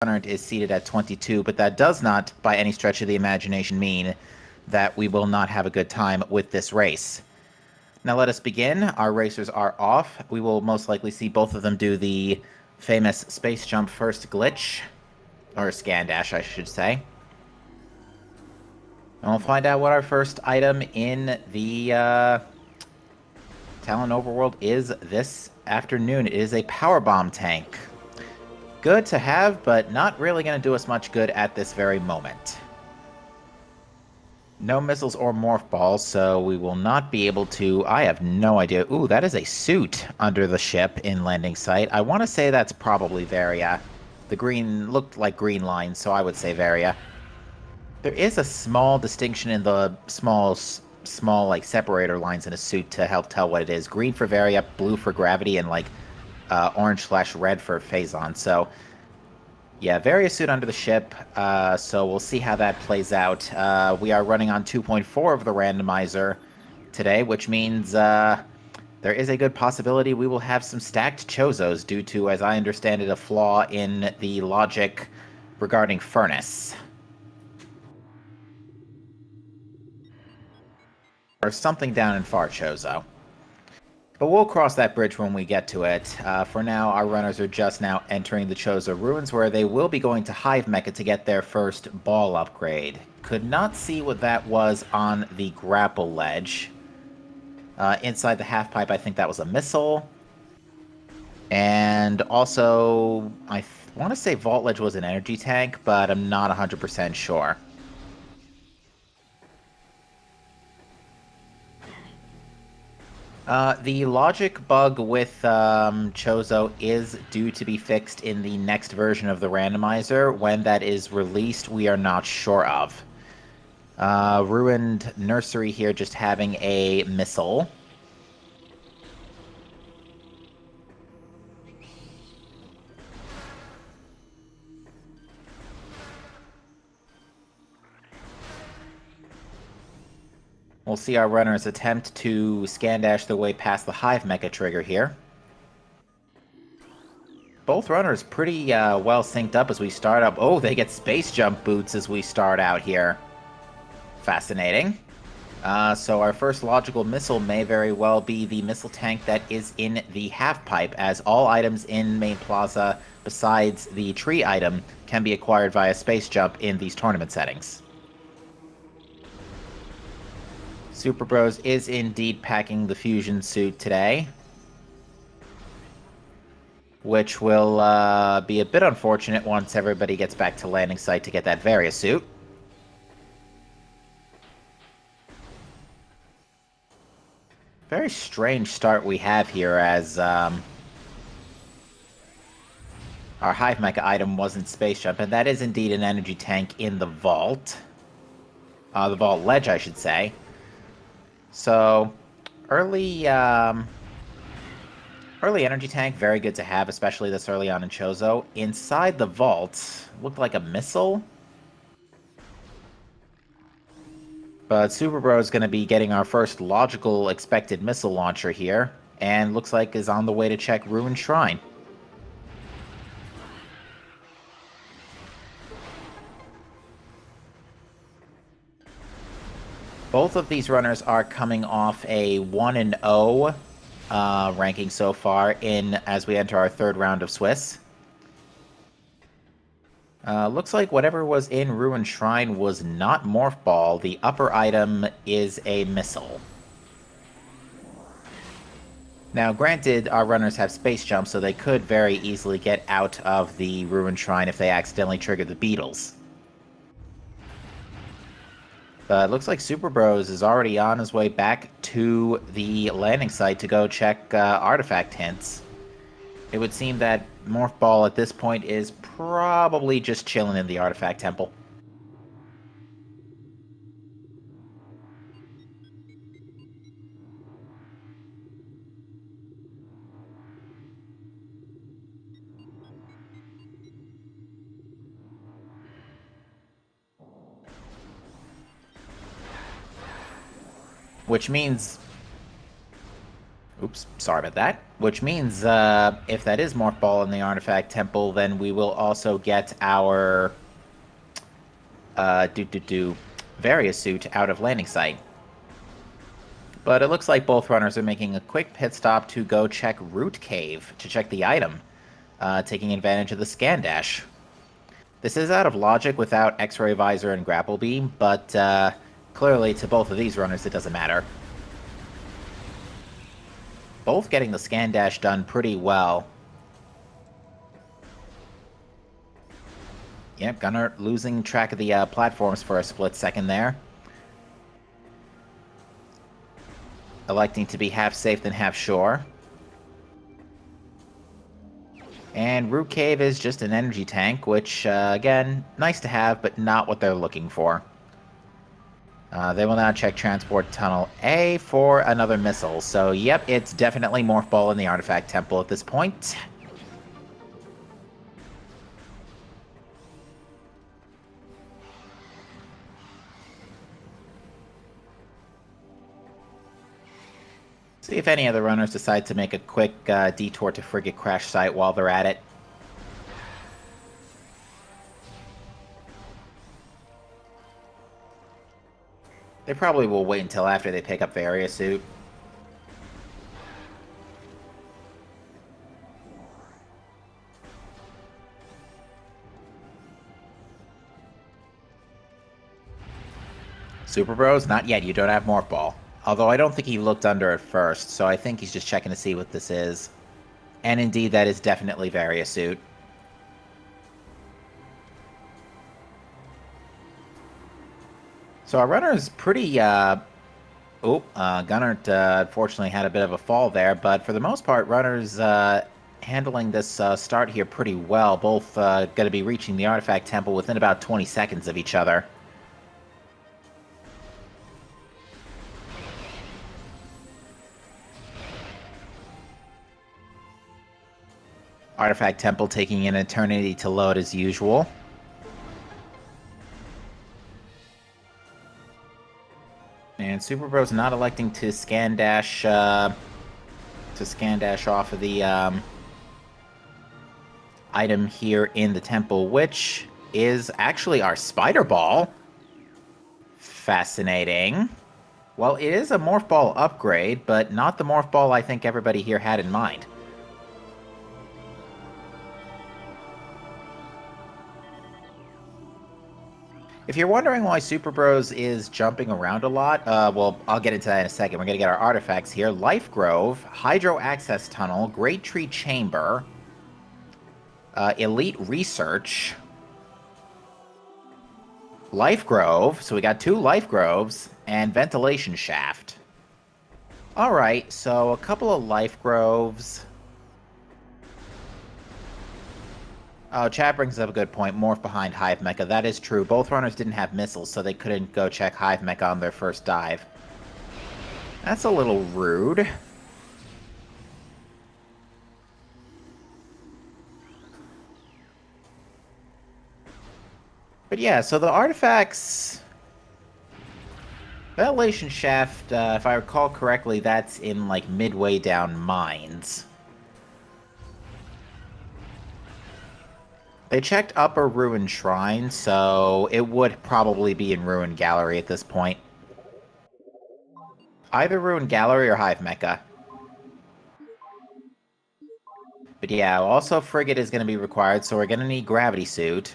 gunert is seated at 22, but that does not, by any stretch of the imagination, mean that we will not have a good time with this race. Now let us begin. Our racers are off. We will most likely see both of them do the famous space jump first glitch, or scan dash, I should say. And we'll find out what our first item in the Talon Overworld is this afternoon. It is a power bomb tank. Good to have, but not really going to do us much good at this very moment. No missiles or morph balls, so we will not be able to... I have no idea. Ooh, that is a suit under the ship in landing site. I want to say that's probably Varia. The green looked like green lines, so I would say Varia. There is a small distinction in the small like separator lines in a suit to help tell what it is. Green for Varia, blue for Gravity, and like orange/red for Phazon. So yeah, Varia suit under the ship. So we'll see how that plays out. We are running on 2.4 of the randomizer today, which means there is a good possibility we will have some stacked Chozos due to, as I understand it, a flaw in the logic regarding furnace. Or something down in Far Chozo. But we'll cross that bridge when we get to it. For now, our runners are just now entering the Chozo Ruins, where they will be going to Hive Mecha to get their first ball upgrade. Could not see what that was on the grapple ledge. Inside the half-pipe, I think that was a missile. And also, I want to say Vault Ledge was an energy tank, but I'm not 100% sure. The logic bug with Chozo is due to be fixed in the next version of the randomizer. When that is released, we are not sure of. Ruined Nursery here just having a missile. We'll see our runners attempt to scan dash their way past the Hive Mecha trigger here. Both runners pretty well synced up as we start up. Oh, they get space jump boots as we start out here. Fascinating. So our first logical missile may very well be the missile tank that is in the half-pipe, as all items in Main Plaza besides the tree item can be acquired via space jump in these tournament settings. Superbros is indeed packing the fusion suit today, which will be a bit unfortunate once everybody gets back to landing site to get that Varia suit. Very strange start we have here, as our Hive Mecha item wasn't space jump, and that is indeed an energy tank in the vault. The vault ledge, I should say. So, early energy tank, very good to have, especially this early on in Chozo. Inside the vault, looked like a missile. But Superbro is going to be getting our first logical expected missile launcher here, and looks like is on the way to check Ruined Shrine. Both of these runners are coming off a 1-0 ranking so far as we enter our third round of Swiss. Looks like whatever was in Ruined Shrine was not Morph Ball. The upper item is a missile. Now, granted, our runners have space jump, so they could very easily get out of the Ruined Shrine if they accidentally trigger the beetles. But it looks like Superbros is already on his way back to the landing site to go check artifact hints. It would seem that Morph Ball at this point is probably just chilling in the artifact temple. Which means... Oops, sorry about that. Which means, if that is Morph Ball in the Artifact Temple, then we will also get our, Varia suit out of landing site. But it looks like both runners are making a quick pit stop to go check Root Cave, to check the item, taking advantage of the scan dash. This is out of logic without X-Ray Visor and Grapple Beam, but clearly to both of these runners it doesn't matter. Both getting the scan dash done pretty well. Yep, Gunert losing track of the platforms for a split second there. Electing to be half safe than half sure. And Root Cave is just an energy tank, which, again, nice to have, but not what they're looking for. They will now check Transport Tunnel A for another missile. So, yep, it's definitely Morph Ball in the Artifact Temple at this point. See if any of the runners decide to make a quick detour to Frigate Crash Site while they're at it. They probably will wait until after they pick up Varia suit. Superbros? Not yet, you don't have Morph Ball. Although I don't think he looked under at first, so I think he's just checking to see what this is. And indeed, that is definitely Varia suit. So our runner is pretty, Gunert, unfortunately had a bit of a fall there, but for the most part, runners, handling this, start here pretty well. Both, gonna be reaching the Artifact Temple within about 20 seconds of each other. Artifact Temple taking an eternity to load as usual. And Superbros not electing to scan dash off of the item here in the temple, which is actually our Spider Ball. Fascinating. Well, it is a Morph Ball upgrade, but not the Morph Ball I think everybody here had in mind. If you're wondering why Superbros is jumping around a lot, well, I'll get into that in a second. We're going to get our artifacts here. Life Grove, Hydro Access Tunnel, Great Tree Chamber, Elite Research, Life Grove, so we got 2 Life Groves, and Ventilation Shaft. Alright, so a couple of Life Groves. Oh, chat brings up a good point. Morph behind Hive Mecha. That is true. Both runners didn't have missiles, so they couldn't go check Hive Mecha on their first dive. That's a little rude. But yeah, so the artifacts... Ventilation Shaft, if I recall correctly, that's in, like, midway down Mines. They checked Upper Ruin Shrine, so it would probably be in Ruin Gallery at this point. Either Ruin Gallery or Hive Mecha. But yeah, also Frigate is going to be required, so we're going to need Gravity Suit.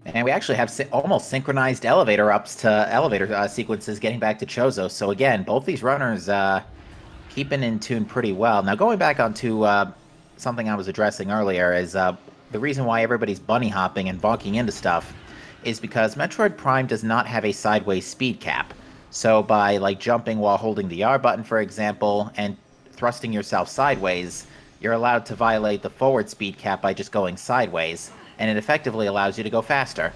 And we actually have almost synchronized elevator ups to elevator sequences getting back to Chozo. So again, both these runners keeping in tune pretty well. Now going back onto something I was addressing earlier is the reason why everybody's bunny hopping and bonking into stuff is because Metroid Prime does not have a sideways speed cap. So by like jumping while holding the R button, for example, and thrusting yourself sideways, you're allowed to violate the forward speed cap by just going sideways, and it effectively allows you to go faster.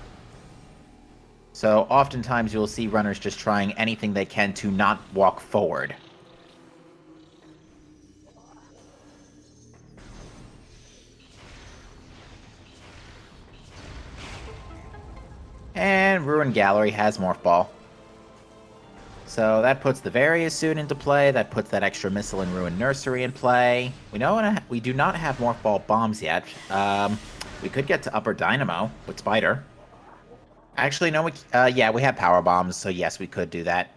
So oftentimes you'll see runners just trying anything they can to not walk forward. And Ruin Gallery has Morph Ball. So that puts the Various suit into play, that puts that extra missile in Ruin Nursery in play. We do not have Morph Ball bombs yet. We could get to Upper Dynamo with Spider. Actually, no, yeah, we have Power Bombs, so yes, we could do that.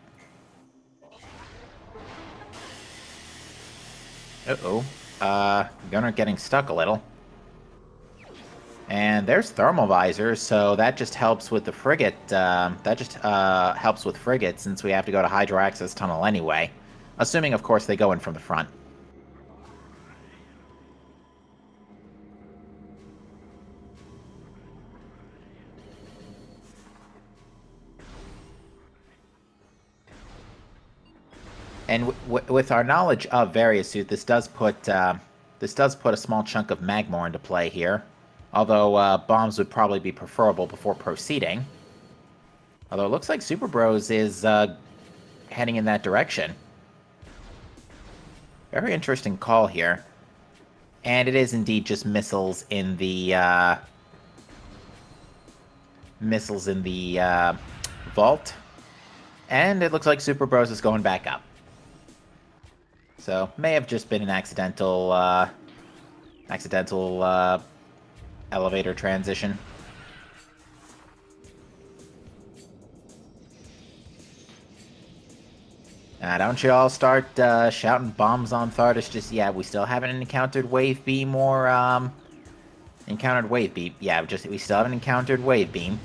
Uh-oh. Gunner getting stuck a little. And there's Thermal Visor, so that just helps with the frigate, helps with frigate since we have to go to Hydro Access Tunnel anyway. Assuming, of course, they go in from the front. And with our knowledge of Various Suit, this does put a small chunk of Magmor into play here. Although bombs would probably be preferable before proceeding. Although it looks like Superbros is heading in that direction. Very interesting call here. And it is indeed just missiles in the vault. And it looks like Superbros is going back up. So may have just been an accidental elevator transition. Don't you all start shouting bombs on Thardus just yet. We still haven't encountered Wave Beam or, encountered Wave Beam. Yeah, we still haven't encountered Wave Beam.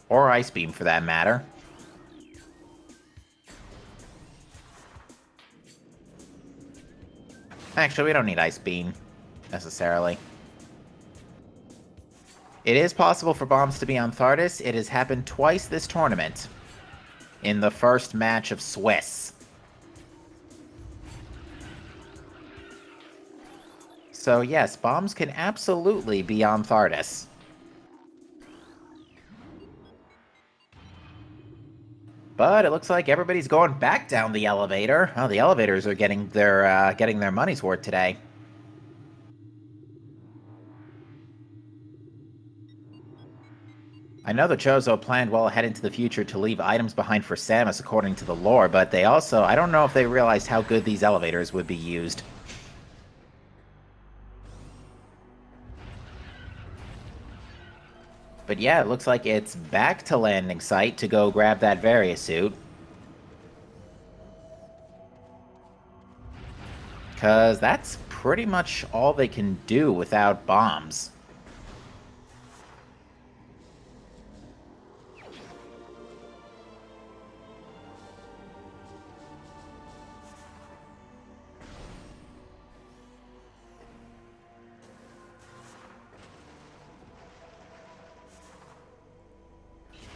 Or Ice Beam, for that matter. Actually, we don't need Ice Beam, necessarily. It is possible for bombs to be on Thardus. It has happened twice this tournament. In the first match of Swiss. So yes, bombs can absolutely be on Thardus. But it looks like everybody's going back down the elevator. Oh, the elevators are getting their money's worth today. I know the Chozo planned well ahead into the future to leave items behind for Samus according to the lore, but they also, I don't know if they realized how good these elevators would be used. But yeah, it looks like it's back to landing site to go grab that Various suit. Because that's pretty much all they can do without bombs.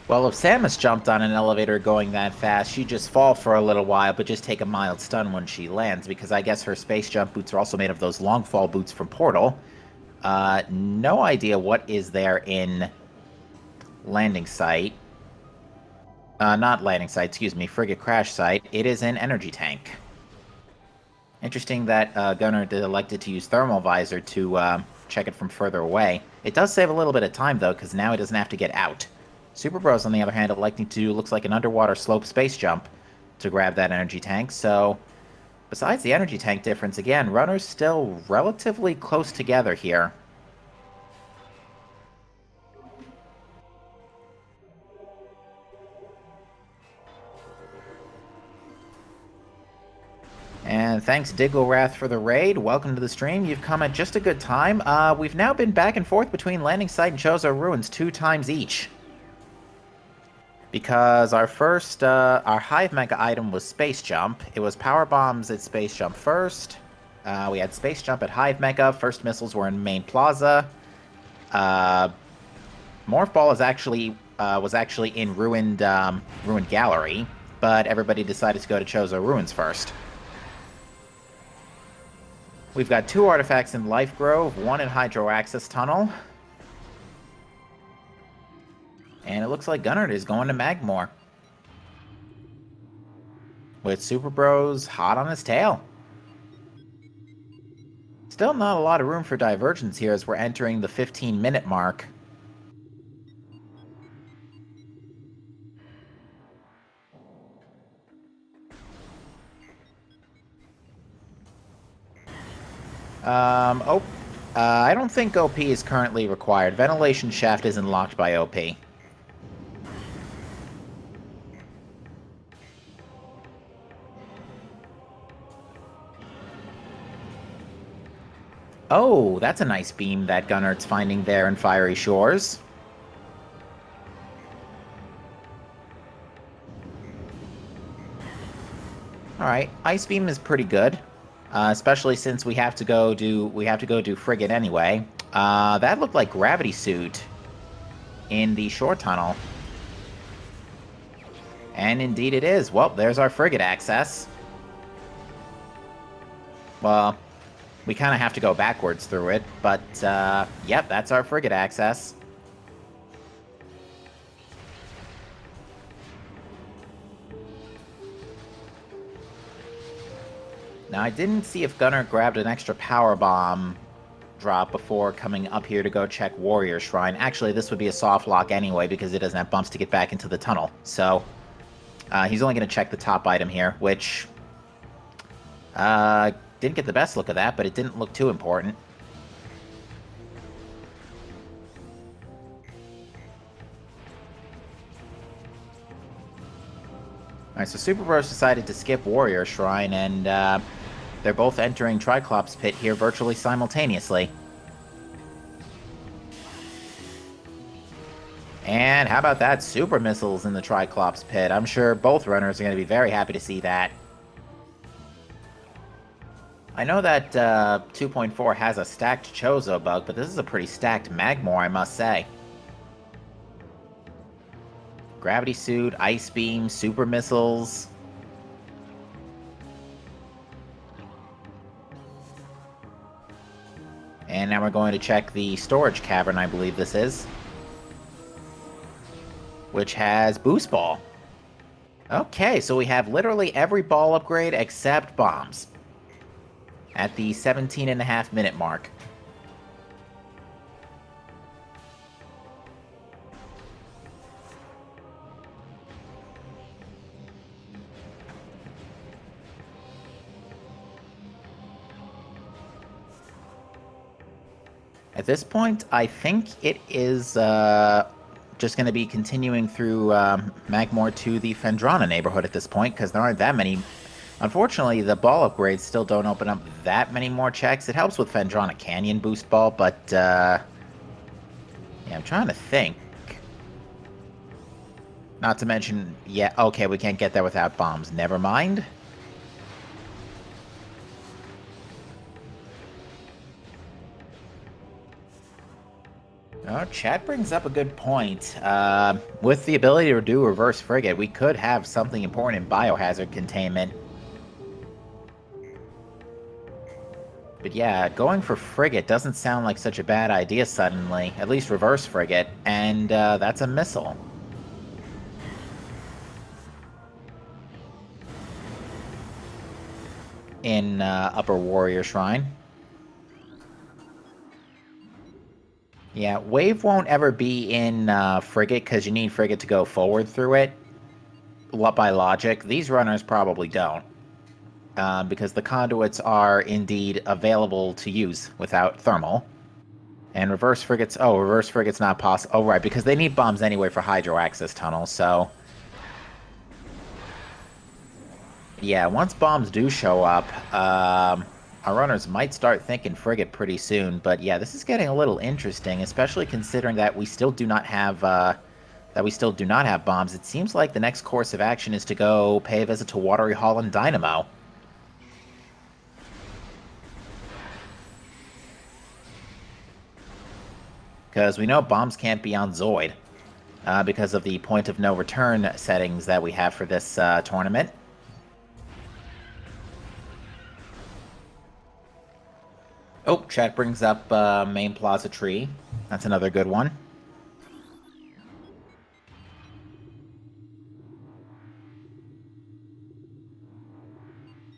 Well, if Samus jumped on an elevator going that fast, she'd just fall for a little while, but just take a mild stun when she lands, because I guess her space jump boots are also made of those long fall boots from Portal. No idea what is there in landing site. Not landing site, excuse me, frigate crash site. It is an energy tank. Interesting that Gunner elected to use Thermal Visor to check it from further away. It does save a little bit of time, though, because now he doesn't have to get out. Superbros, on the other hand, electing to do looks like an underwater slope space jump to grab that energy tank, so besides the energy tank difference, again, runners still relatively close together here. And thanks, Digglewrath, for the raid. Welcome to the stream. You've come at just a good time. We've now been back and forth between Landing Site and Chozo Ruins 2 times each. Because our Hive Mega item was Space Jump. It was Power Bombs at Space Jump first. We had Space Jump at Hive Mega. First missiles were in Main Plaza. Morph Ball was actually in Ruined Gallery, but everybody decided to go to Chozo Ruins first. We've got 2 artifacts in Life Grove, 1 in Hydro Access Tunnel. And it looks like gunert is going to Magmore. With Superbros hot on his tail. Still not a lot of room for divergence here as we're entering the 15-minute mark. I don't think OP is currently required. Ventilation Shaft isn't locked by OP. Oh, that's a nice beam that Gunert's finding there in Fiery Shores. Alright, Ice Beam is pretty good. Especially since we have to go do Frigate anyway. That looked like Gravity Suit in the shore tunnel. And indeed it is. Well, there's our Frigate access. Well, we kind of have to go backwards through it, but, yep, that's our Frigate access. Now, I didn't see if gunert grabbed an extra power bomb drop before coming up here to go check Warrior Shrine. Actually, this would be a soft lock anyway, because it doesn't have bumps to get back into the tunnel. So, he's only going to check the top item here, which, didn't get the best look of that, but it didn't look too important. Alright, so Superbros decided to skip Warrior Shrine, and, they're both entering Triclops Pit here virtually simultaneously. And how about that? Super Missiles in the Triclops Pit. I'm sure both runners are going to be very happy to see that. I know that 2.4 has a stacked Chozo bug, but this is a pretty stacked Magmore, I must say. Gravity Suit, Ice Beam, Super Missiles. And now we're going to check the Storage Cavern, I believe this is. Which has Boost Ball. Okay, so we have literally every ball upgrade except bombs. At the 17.5-minute mark. At this point, I think it is just going to be continuing through Magmore to the Phendrana neighborhood at this point, because there aren't that many. Unfortunately, the ball upgrades still don't open up that many more checks. It helps with Phendrana Canyon Boost Ball, but yeah, I'm trying to think. Not to mention, yeah, okay, we can't get there without bombs. Never mind. Oh, chat brings up a good point. With the ability to do Reverse Frigate, we could have something important in Biohazard Containment. But yeah, going for Frigate doesn't sound like such a bad idea suddenly. At least Reverse Frigate, and that's a missile. In Upper Warrior Shrine. Yeah, Wave won't ever be in Frigate, because you need Frigate to go forward through it. By logic. These runners probably don't. Because the conduits are indeed available to use without thermal. And Reverse Frigate's... Oh, Reverse Frigate's not possible. Oh, right, because they need bombs anyway for Hydro Access Tunnels, so... Yeah, once bombs do show up, our runners might start thinking Frigate pretty soon, but yeah, this is getting a little interesting, especially considering that we still do not have bombs. It seems like the next course of action is to go pay a visit to Watery Hall and Dynamo. Because we know bombs can't be on Zoid, because of the point of no return settings that we have for this tournament. Oh, chat brings up main plaza tree. That's another good one.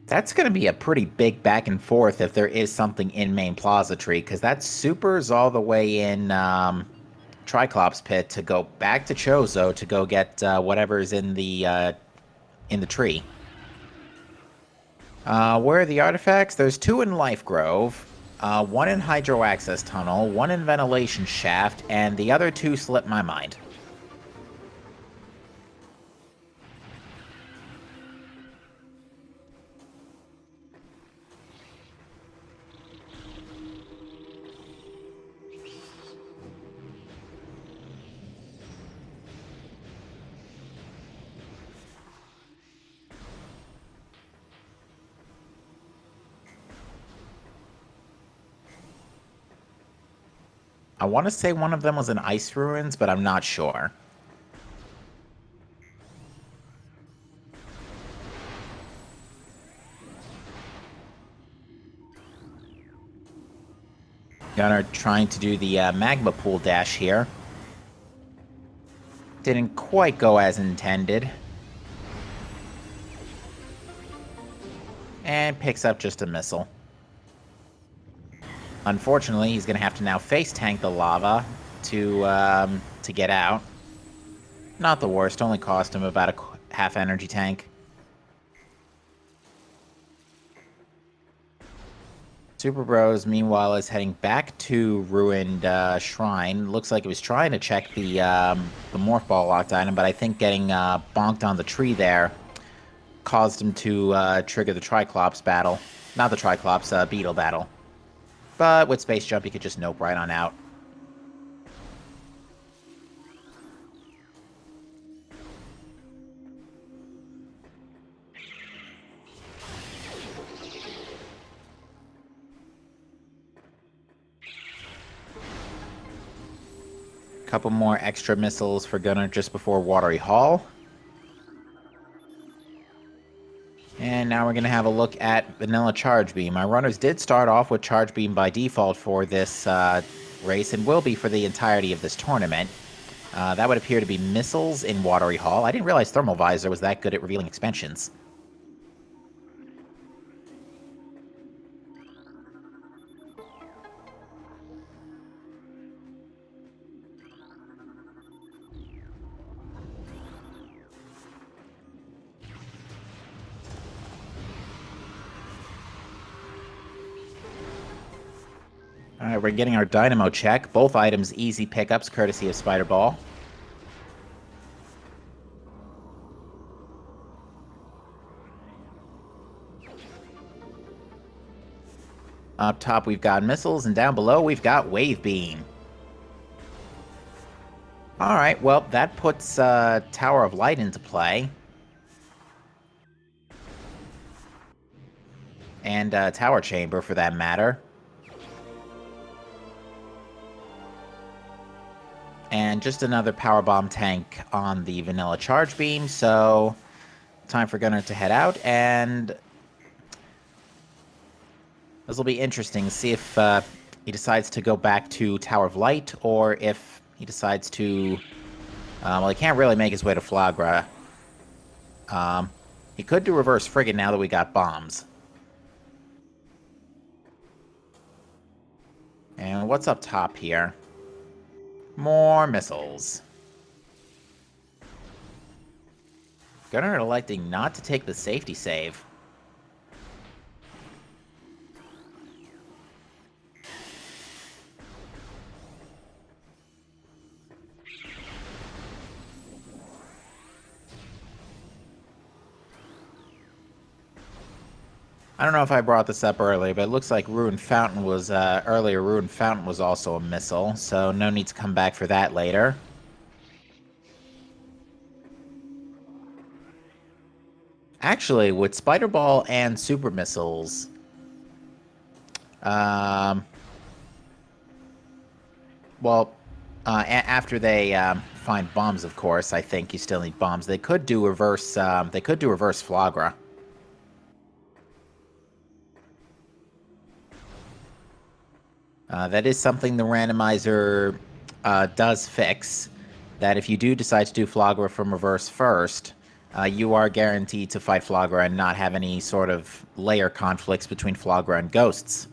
That's going to be a pretty big back and forth if there is something in main plaza tree, because that supers all the way in Triclops pit to go back to Chozo to go get whatever's in the tree. Where are the artifacts? There's 2 in Life Grove, 1 in Hydro Access Tunnel, 1 in Ventilation Shaft, and the other 2 slipped my mind. I want to say one of them was in Ice Ruins, but I'm not sure. Gunner trying to do the magma pool dash here. Didn't quite go as intended. And picks up just a missile. Unfortunately, he's going to have to now face tank the lava to get out. Not the worst, only cost him about a half energy tank. Superbros, meanwhile, is heading back to Ruined Shrine. Looks like it was trying to check the Morph Ball locked item, but I think getting bonked on the tree there caused him to trigger the Triclops battle. Not the Triclops, Beetle battle. But with Space Jump, he could just nope right on out. Couple more extra missiles for Gunner just before Watery Hall. And now we're going to have a look at Vanilla Charge Beam. My runners did start off with Charge Beam by default for this race, and will be for the entirety of this tournament. That would appear to be missiles in Watery Hall. I didn't realize Thermal Visor was that good at revealing expansions. Alright, we're getting our Dynamo check. Both items easy pickups, courtesy of Spider Ball. Up top we've got missiles, and down below we've got Wave Beam. Alright, well, that puts Tower of Light into play. And Tower Chamber, for that matter. And just another Power Bomb tank on the Vanilla Charge Beam, so time for Gunner to head out, and this will be interesting to see if he decides to go back to Tower of Light, or if he decides to... well, he can't really make his way to Flagra. He could do Reverse Frigate now that we got bombs. And what's up top here? More missiles. Gunner electing not to take the safety save. I don't know if I brought this up earlier, but it looks like Ruined Fountain was, earlier Ruined Fountain was also a missile, so no need to come back for that later. Actually, with Spider Ball and Super Missiles, well, after they find bombs, of course, I think you still need bombs. They could do reverse Flagra. That is something the randomizer does fix. That if you do decide to do Flagra from reverse first, you are guaranteed to fight Flagra and not have any sort of layer conflicts between Flagra and ghosts.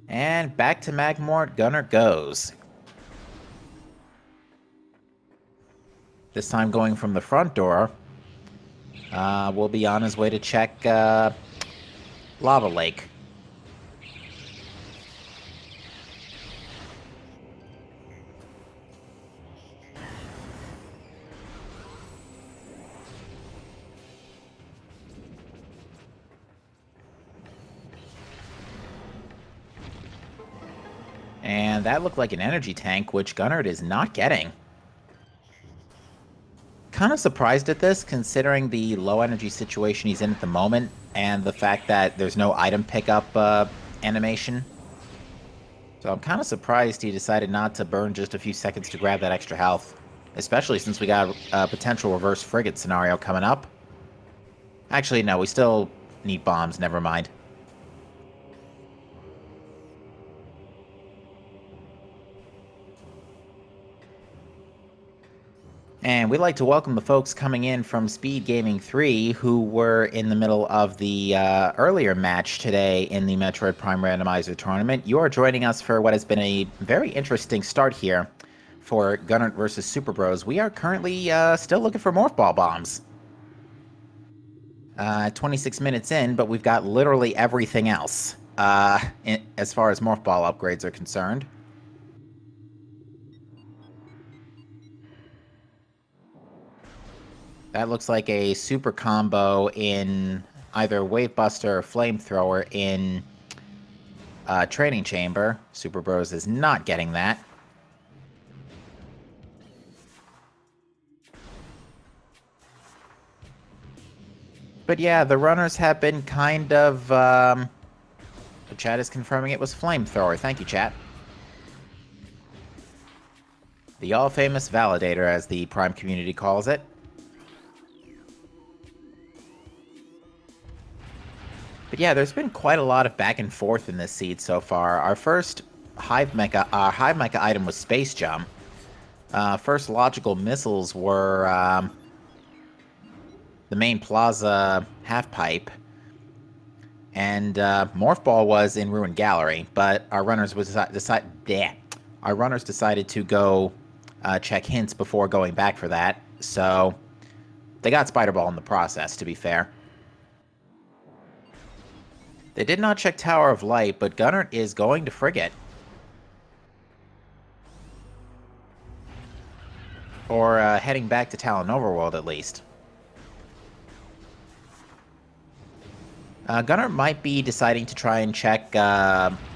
And back to Magmort, Gunner goes. This time going from the front door. Will be on his way to check Lava Lake. And that looked like an energy tank, which Gunner is not getting. Kind of surprised at this, considering the low energy situation he's in at the moment, and the fact that there's no item pickup animation. So I'm kind of surprised he decided not to burn just a few seconds to grab that extra health. Especially since we got a potential reverse frigate scenario coming up. Actually, no, we still need bombs, never mind. And we'd like to welcome the folks coming in from SpeedGaming 3 who were in the middle of the earlier match today in the Metroid Prime Randomizer tournament. You are joining us for what has been a very interesting start here for gunert versus Superbros. We are currently still looking for Morph Ball bombs. 26 minutes in, but we've got literally everything else as far as Morph Ball upgrades are concerned. That looks like a super combo in either Wave Buster or Flamethrower in Training Chamber. Superbros is not getting that. But yeah, the runners have been kind of... the chat is confirming it was Flamethrower. Thank you, chat. The all-famous Validator, as the Prime community calls it. But yeah, there's been quite a lot of back and forth in this seed so far. Our first Hive Mecha item was Space Jump. First logical missiles were the main Plaza Half Pipe. And Morph Ball was in Ruined Gallery, but our runners decided to go check hints before going back for that. So they got Spider Ball in the process, to be fair. They did not check Tower of Light, but Gunner is going to Frigate. Or heading back to Talon Overworld, at least. Gunner might be deciding to try and check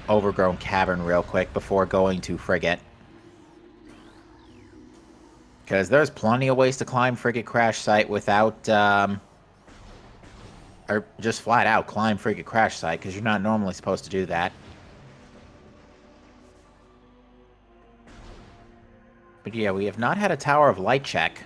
Overgrown Cavern real quick before going to Frigate. Because there's plenty of ways to climb Frigate Crash Site without... or just flat out climb Frigate Crash Site, because you're not normally supposed to do that. But yeah, we have not had a Tower of Light check.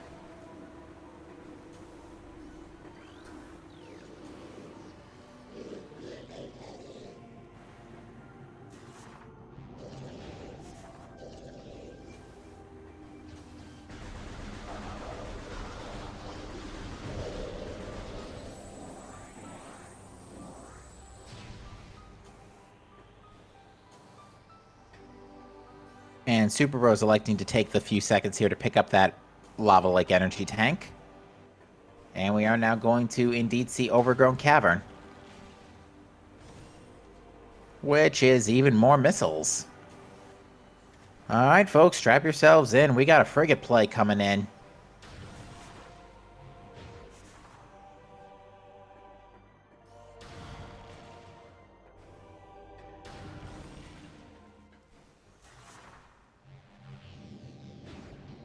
And Superbros electing to take the few seconds here to pick up that Lava Lake energy tank. And we are now going to indeed see Overgrown Cavern. Which is even more missiles. Alright, folks, strap yourselves in. We got a frigate play coming in.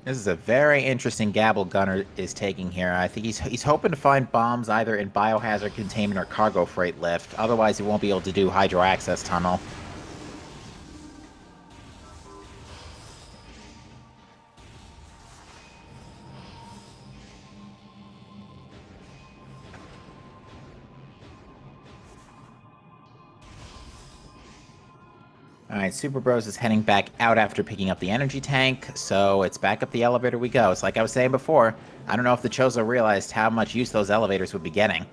This is a very interesting gamble Gunner is taking here. I think he's hoping to find bombs either in Biohazard Containment or Cargo Freight Lift. Otherwise, he won't be able to do Hydro Access Tunnel. Alright, Superbros is heading back out after picking up the energy tank, so it's back up the elevator we go. It's like I was saying before, I don't know if the Chozo realized how much use those elevators would be getting.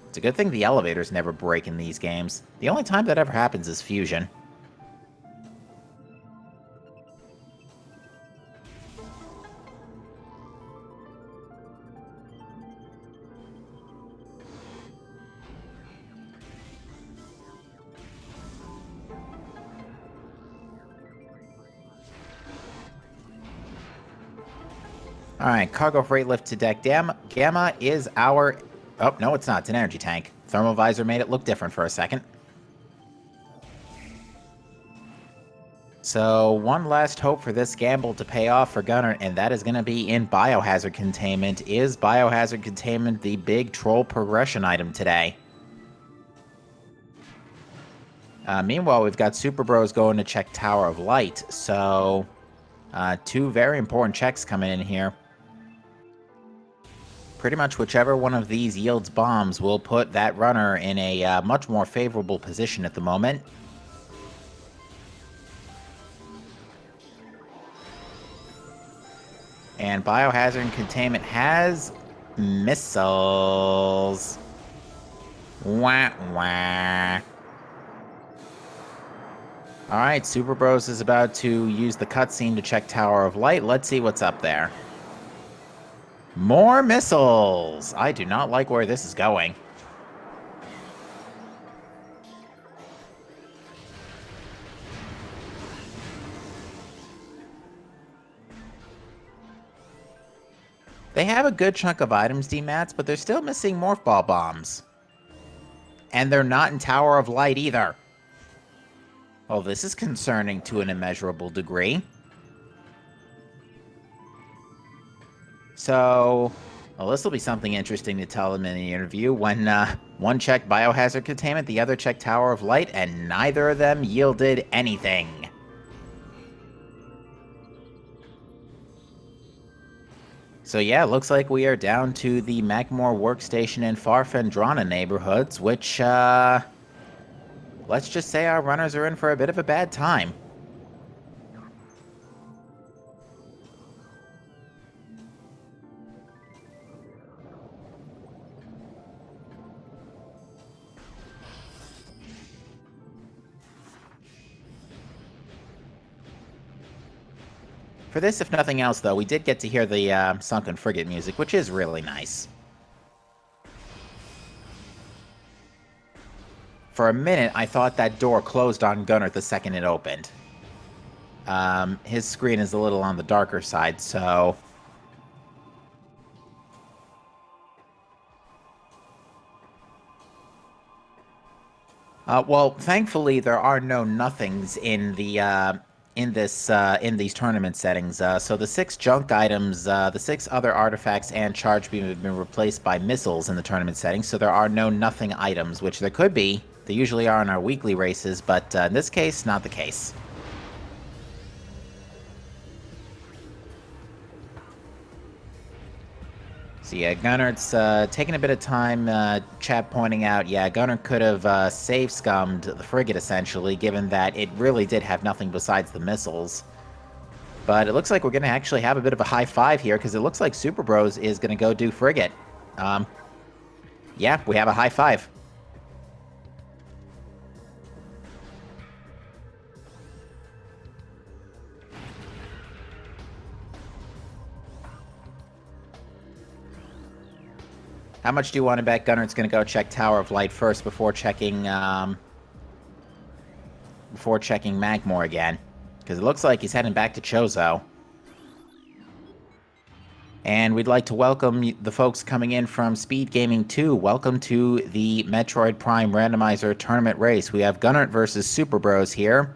It's a good thing the elevators never break in these games. The only time that ever happens is Fusion. Alright, cargo freight lift to deck. Gamma is our... Oh, no, it's not. It's an energy tank. Thermal visor made it look different for a second. So, one last hope for this gamble to pay off for Gunner, and that is going to be in Biohazard Containment. Is Biohazard Containment the big troll progression item today? Meanwhile, we've got Superbros going to check Tower of Light, so... two very important checks coming in here. Pretty much whichever one of these yields bombs will put that runner in a much more favorable position at the moment. And Biohazard Containment has missiles. Wah, wah. Alright, Superbros is about to use the cutscene to check Tower of Light. Let's see what's up there. More missiles! I do not like where this is going. They have a good chunk of items, D-Mats, but they're still missing Morph Ball bombs. And they're not in Tower of Light either. Well, this is concerning to an immeasurable degree. So, well, this will be something interesting to tell them in the interview. When one checked Biohazard Containment, the other checked Tower of Light, and neither of them yielded anything. So yeah, it looks like we are down to the Magmore Workstation and Farfendrana neighborhoods, which, let's just say our runners are in for a bit of a bad time. For this, if nothing else, though, we did get to hear the Sunken Frigate music, which is really nice. For a minute, I thought that door closed on Gunner the second it opened. His screen is a little on the darker side, so... well, thankfully, there are no nothings in the, in these tournament settings. So the 6 junk items, the 6 other artifacts, and charge beam have been replaced by missiles in the tournament settings, so there are no nothing items, which there could be. They usually are in our weekly races, but in this case, not the case. So yeah, Gunert's taking a bit of time, chat pointing out, yeah, Gunner could have save-scummed the frigate, essentially, given that it really did have nothing besides the missiles. But it looks like we're going to actually have a bit of a high five here, because it looks like Superbros is going to go do frigate. Yeah, we have a high five. How much do you want to bet Gunnert's going to go check Tower of Light first before checking Magmore again? Because it looks like he's heading back to Chozo. And we'd like to welcome the folks coming in from SpeedGaming 2. Welcome to the Metroid Prime Randomizer tournament race. We have Gunert versus Superbros here.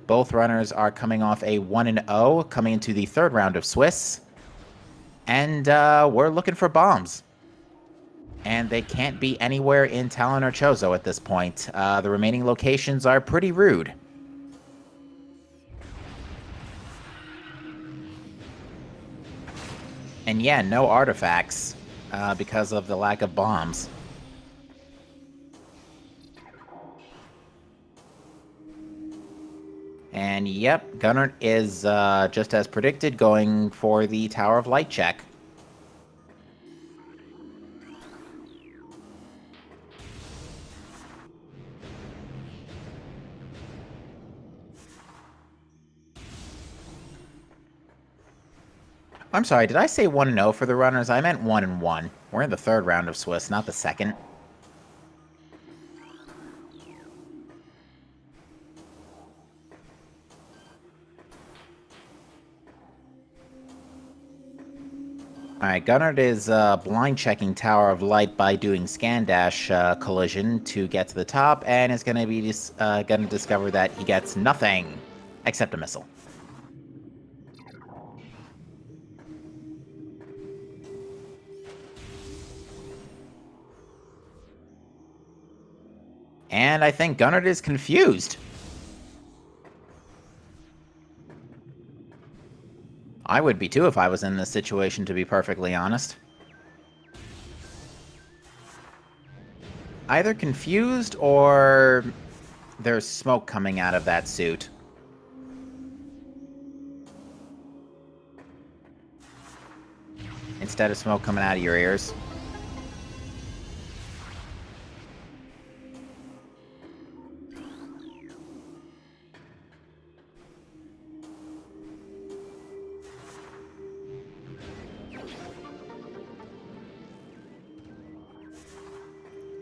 Both runners are coming off a 1-0, coming into the third round of Swiss. And we're looking for bombs. And they can't be anywhere in Talon or Chozo at this point. The remaining locations are pretty rude. And yeah, no artifacts, because of the lack of bombs. And yep, gunert is, just as predicted, going for the Tower of Light check. I'm sorry, did I say 1-0 for the runners? I meant 1-1. We're in the third round of Swiss, not the second. Alright, gunert is blind checking Tower of Light by doing scan dash collision to get to the top, and is going to be gonna discover that he gets nothing except a missile. And I think gunert is confused. I would be too if I was in this situation, to be perfectly honest. Either confused or there's smoke coming out of that suit. Instead of smoke coming out of your ears.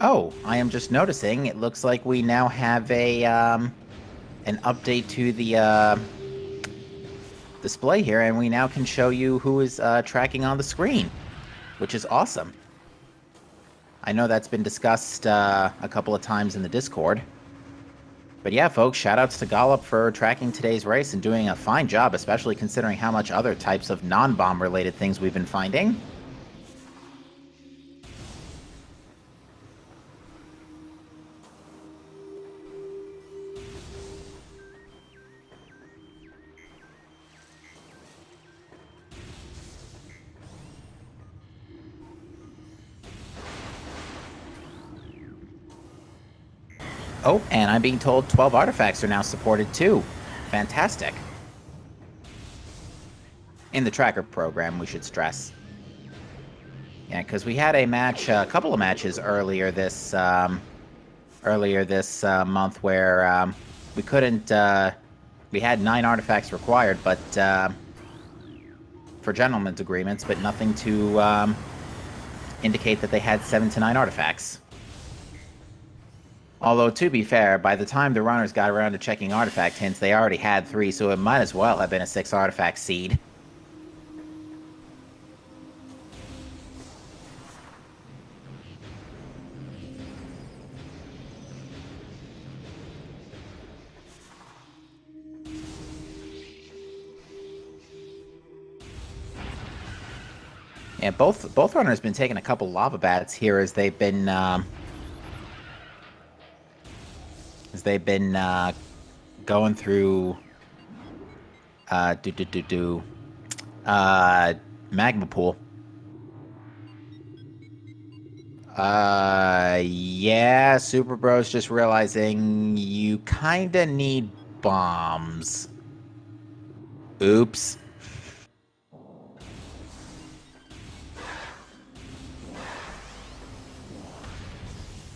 Oh, I am just noticing, it looks like we now have a, an update to the, display here, and we now can show you who is, tracking on the screen, which is awesome. I know that's been discussed, a couple of times in the Discord. But yeah, folks, shoutouts to Gollop for tracking today's race and doing a fine job, especially considering how much other types of non-bomb related things we've been finding. Oh, and I'm being told 12 artifacts are now supported too. Fantastic. In the tracker program, we should stress. Yeah, because we had a match, a couple of matches earlier this month where we couldn't. We had 9 artifacts required, but for gentlemen's agreements, but nothing to indicate that they had 7 to 9 artifacts. Although, to be fair, by the time the runners got around to checking artifact hints, they already had 3, so it might as well have been a 6 artifact seed. Yeah, both runners been taking a couple lava bats here as they've been going through magma pool. Yeah, Superbros just realizing you kinda need bombs. Oops.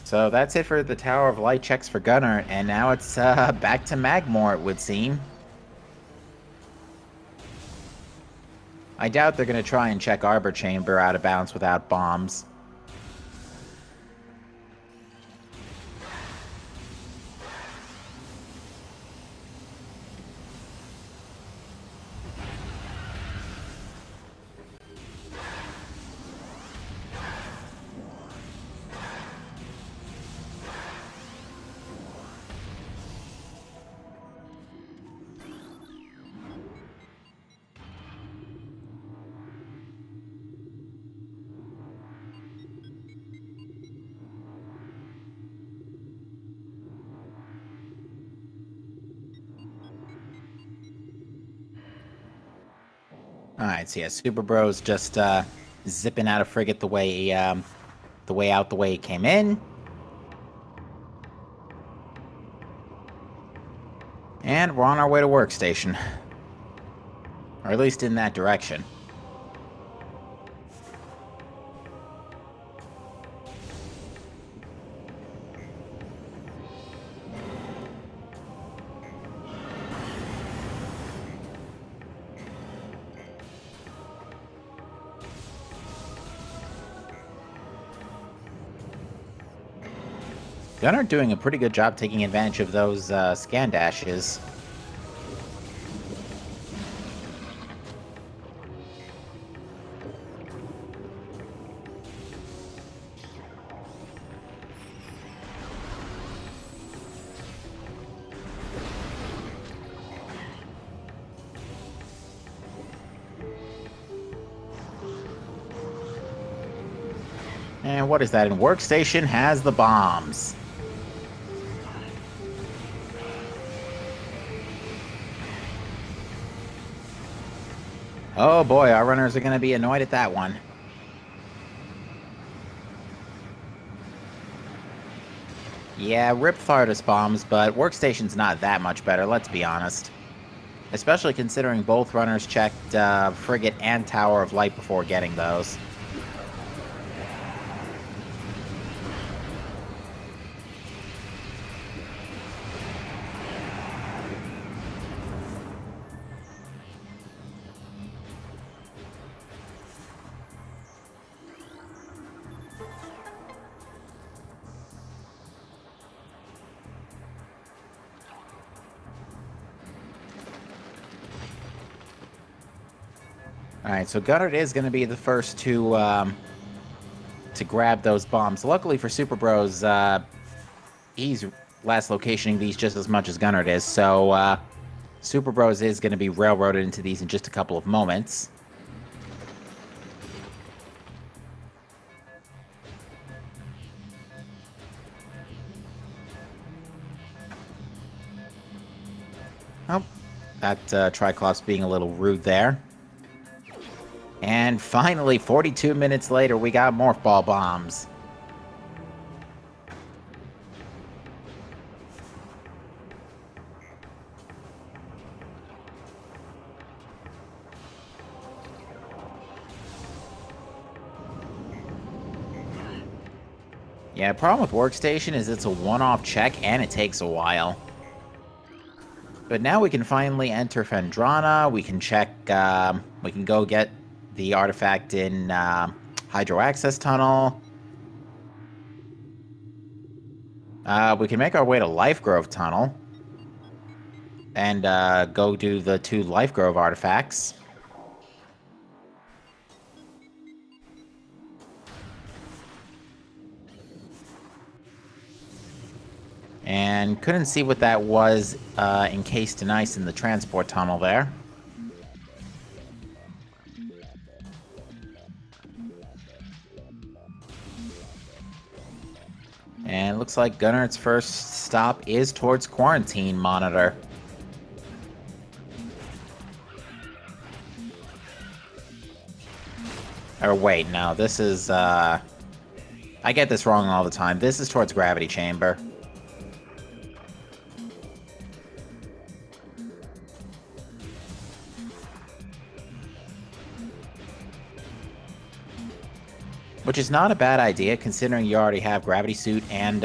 So that's it for the Tower of Light checks for gunert, and now it's back to Magmore, it would seem. I doubt they're going to try and check Arbor Chamber out of bounds without bombs. Alright, so yeah, Superbros just zipping out of frigate the way out the way he came in. And we're on our way to workstation. Or at least in that direction. Gunner doing a pretty good job taking advantage of those scan dashes. And what is that? And workstation has the bombs. Oh boy, our runners are going to be annoyed at that one. Yeah, rip Thardas bombs, but workstation's not that much better, let's be honest. Especially considering both runners checked Frigate and Tower of Light before getting those. Alright, so Gunner is going to be the first to grab those bombs. Luckily for Superbros, he's last locationing these just as much as Gunner is, so Superbros is going to be railroaded into these in just a couple of moments. Oh, that Triclops being a little rude there. And finally, 42 minutes later, we got Morph Ball bombs. Yeah, problem with Workstation is it's a one-off check and it takes a while. But now we can finally enter Phendrana. We can check, we can go get the artifact in Hydro Access Tunnel. We can make our way to Life Grove Tunnel. And go do the 2 Life Grove artifacts. And couldn't see what that was encased in ice in the transport tunnel there. And it looks like Gunnert's first stop is towards Quarantine Monitor. Or wait, no, this is, I get this wrong all the time. This is towards Gravity Chamber. Which is not a bad idea, considering you already have Gravity Suit and,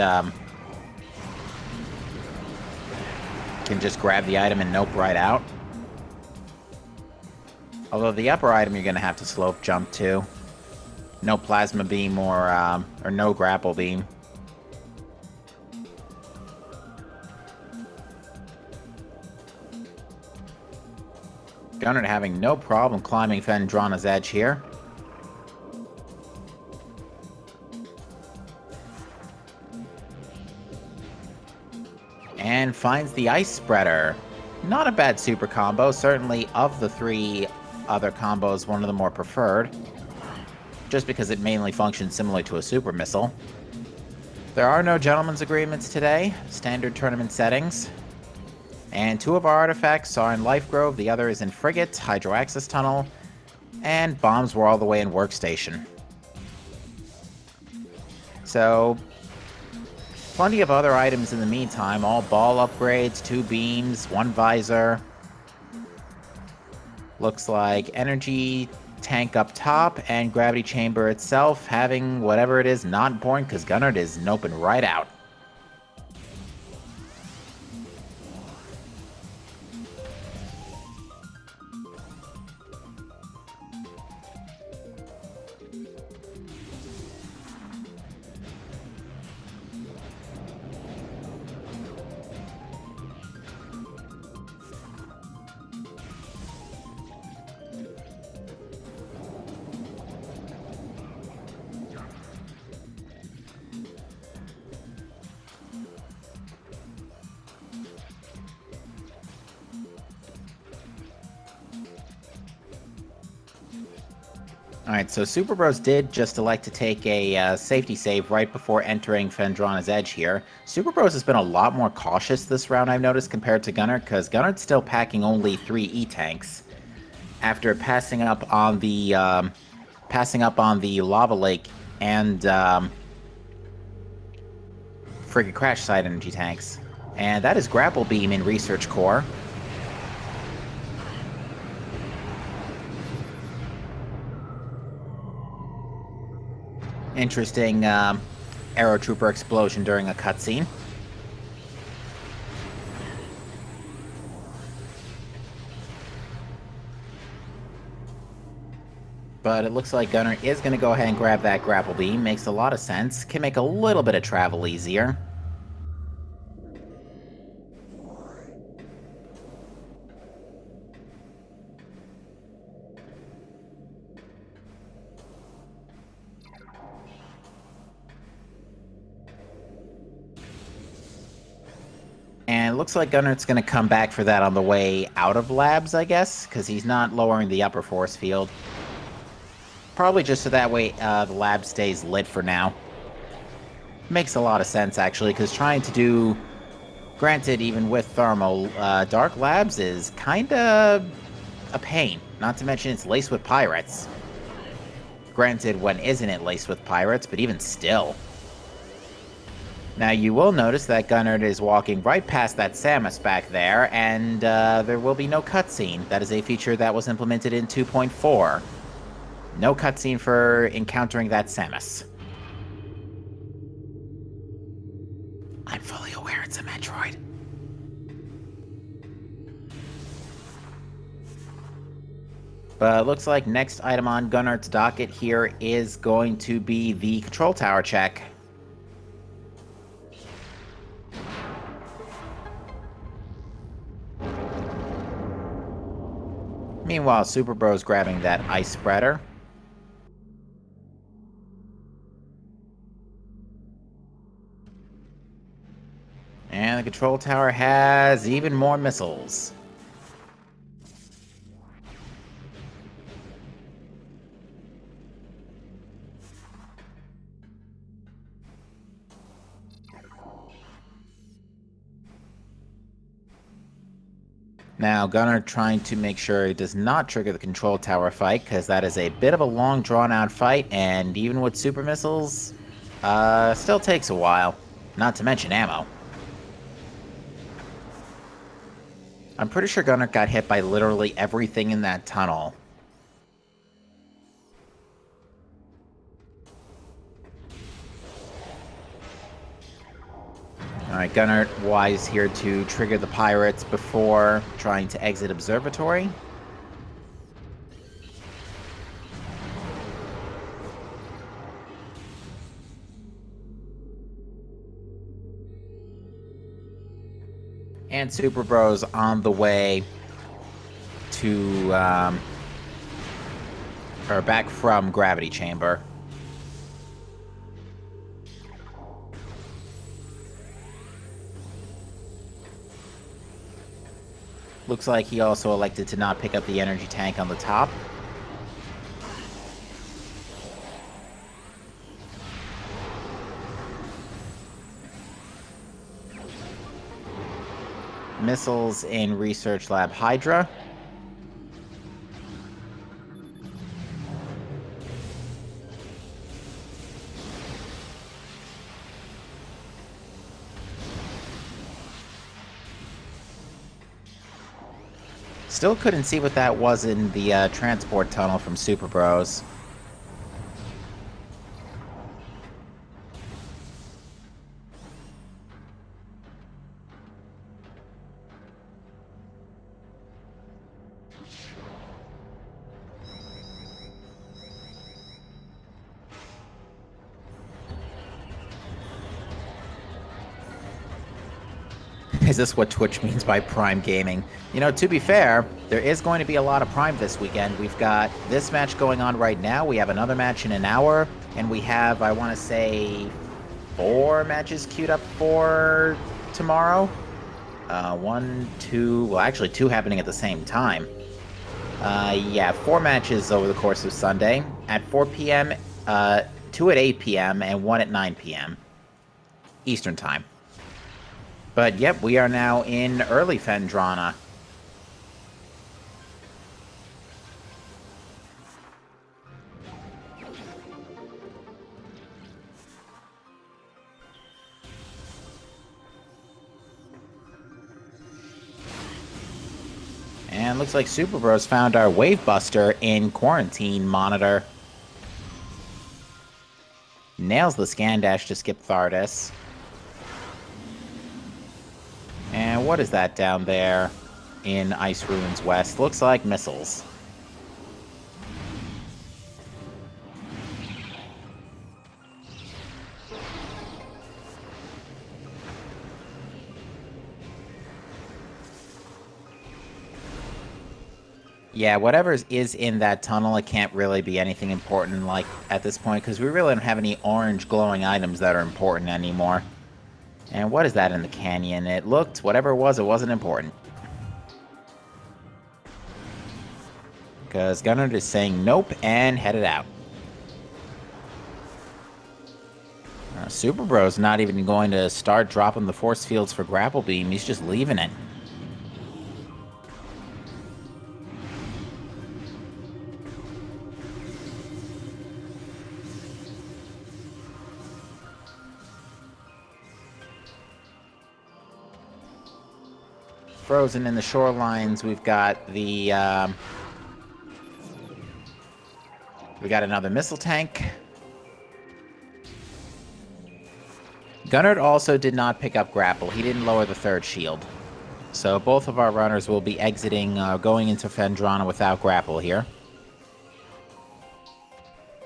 can just grab the item and nope right out. Although the upper item you're going to have to slope jump to. No Plasma Beam or no Grapple Beam. Gunner having no problem climbing Phendrana's edge here. And finds the Ice Spreader. Not a bad super combo, certainly of the 3 other combos, one of the more preferred. Just because it mainly functions similarly to a super missile. There are no gentlemen's agreements today, standard tournament settings. And 2 of our artifacts are in Life Grove, the other is in Frigate, Hydro Access Tunnel, and bombs were all the way in Workstation. So, Plenty of other items in the meantime, all ball upgrades, 2 beams, 1 visor. Looks like energy tank up top, and gravity chamber itself having whatever it is not important, because gunert is noping right out. Alright, so Superbros did just elect to take a safety save right before entering Phendrana's Edge here. Superbros has been a lot more cautious this round, I've noticed, compared to gunert, because gunert's still packing only 3 E-tanks after passing up on the lava lake and frigate crash side energy tanks. And that is grapple beam in research core. Interesting arrow trooper explosion during a cutscene. But it looks like gunert is going to go ahead and grab that grapple beam. Makes a lot of sense. Can make a little bit of travel easier. And it looks like gunert's going to come back for that on the way out of labs, I guess, because he's not lowering the upper force field. Probably just so that way the lab stays lit for now. Makes a lot of sense, actually, because trying to do... Granted, even with thermal, dark labs is kinda a pain. Not to mention it's laced with pirates. Granted, when isn't it laced with pirates, but even still. Now, you will notice that gunert is walking right past that Samus back there, and there will be no cutscene. That is a feature that was implemented in 2.4. No cutscene for encountering that Samus. I'm fully aware it's a Metroid. But it looks like next item on gunert's docket here is going to be the control tower check. Meanwhile, Superbros grabbing that ice spreader. And the control tower has even more missiles. Now, gunert trying to make sure it does not trigger the control tower fight, because that is a bit of a long, drawn-out fight, and even with super missiles, still takes a while. Not to mention ammo. I'm pretty sure gunert got hit by literally everything in that tunnel. Alright, gunert wise here to trigger the pirates before trying to exit observatory. And Superbros on the way to, or back from Gravity Chamber. Looks like he also elected to not pick up the energy tank on the top. Missiles in Research Lab Hydra. Still couldn't see what that was in the transport tunnel from Superbros. Is this what Twitch means by Prime Gaming? You know, to be fair, there is going to be a lot of Prime this weekend. We've got this match going on right now. We have another match in an hour. And we have, I want to say, 4 matches queued up for tomorrow. 1, 2, well, actually 2 happening at the same time. Yeah, 4 matches over the course of Sunday. At 4 p.m., 2 at 8 p.m., and 1 at 9 p.m. Eastern Time. But, yep, we are now in early Phendrana. And looks like Superbros found our Wave Buster in Quarantine Monitor. Nails the scan dash to skip Thardus. And what is that down there in Ice Ruins West? Looks like missiles. Yeah, whatever is in that tunnel, it can't really be anything important like at this point, because we really don't have any orange glowing items that are important anymore. And what is that in the canyon? It looked, whatever it wasn't important. Because gunert is saying nope and headed out. Superbros not even going to start dropping the force fields for grapple beam. He's just leaving it. Frozen in the shorelines, we've got the, we got another missile tank. Gunert also did not pick up grapple. He didn't lower the 3rd shield. So both of our runners will be exiting, going into Phendrana without grapple here.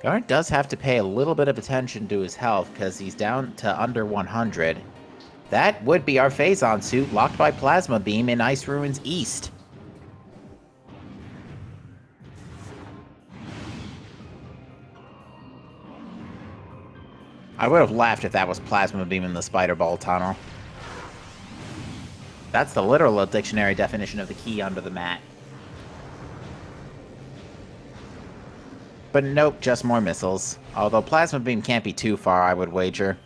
Gunert does have to pay a little bit of attention to his health, because he's down to under 100. That would be our Phazon suit, locked by Plasma Beam in Ice Ruins East. I would have laughed if that was Plasma Beam in the Spider Ball tunnel. That's the literal dictionary definition of the key under the mat. But nope, just more missiles. Although Plasma Beam can't be too far, I would wager.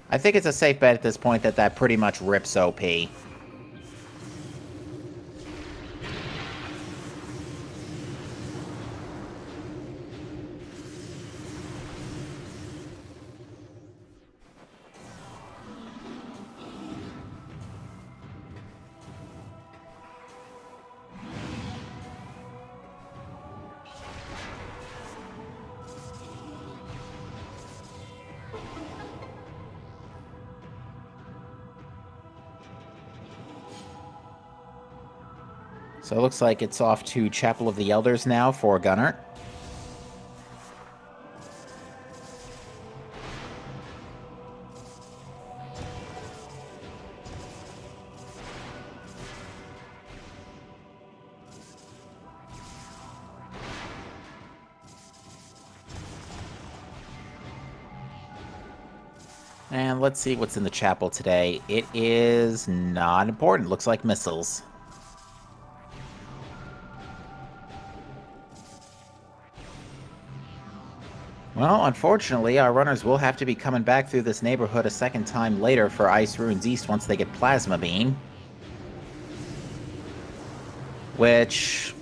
I think it's a safe bet at this point that that pretty much rips OP. So it looks like it's off to Chapel of the Elders now for gunert. And let's see what's in the chapel today. It is not important. Looks like missiles. Well, unfortunately, our runners will have to be coming back through this neighborhood a second time later for Ice Ruins East once they get Plasma Beam. Which,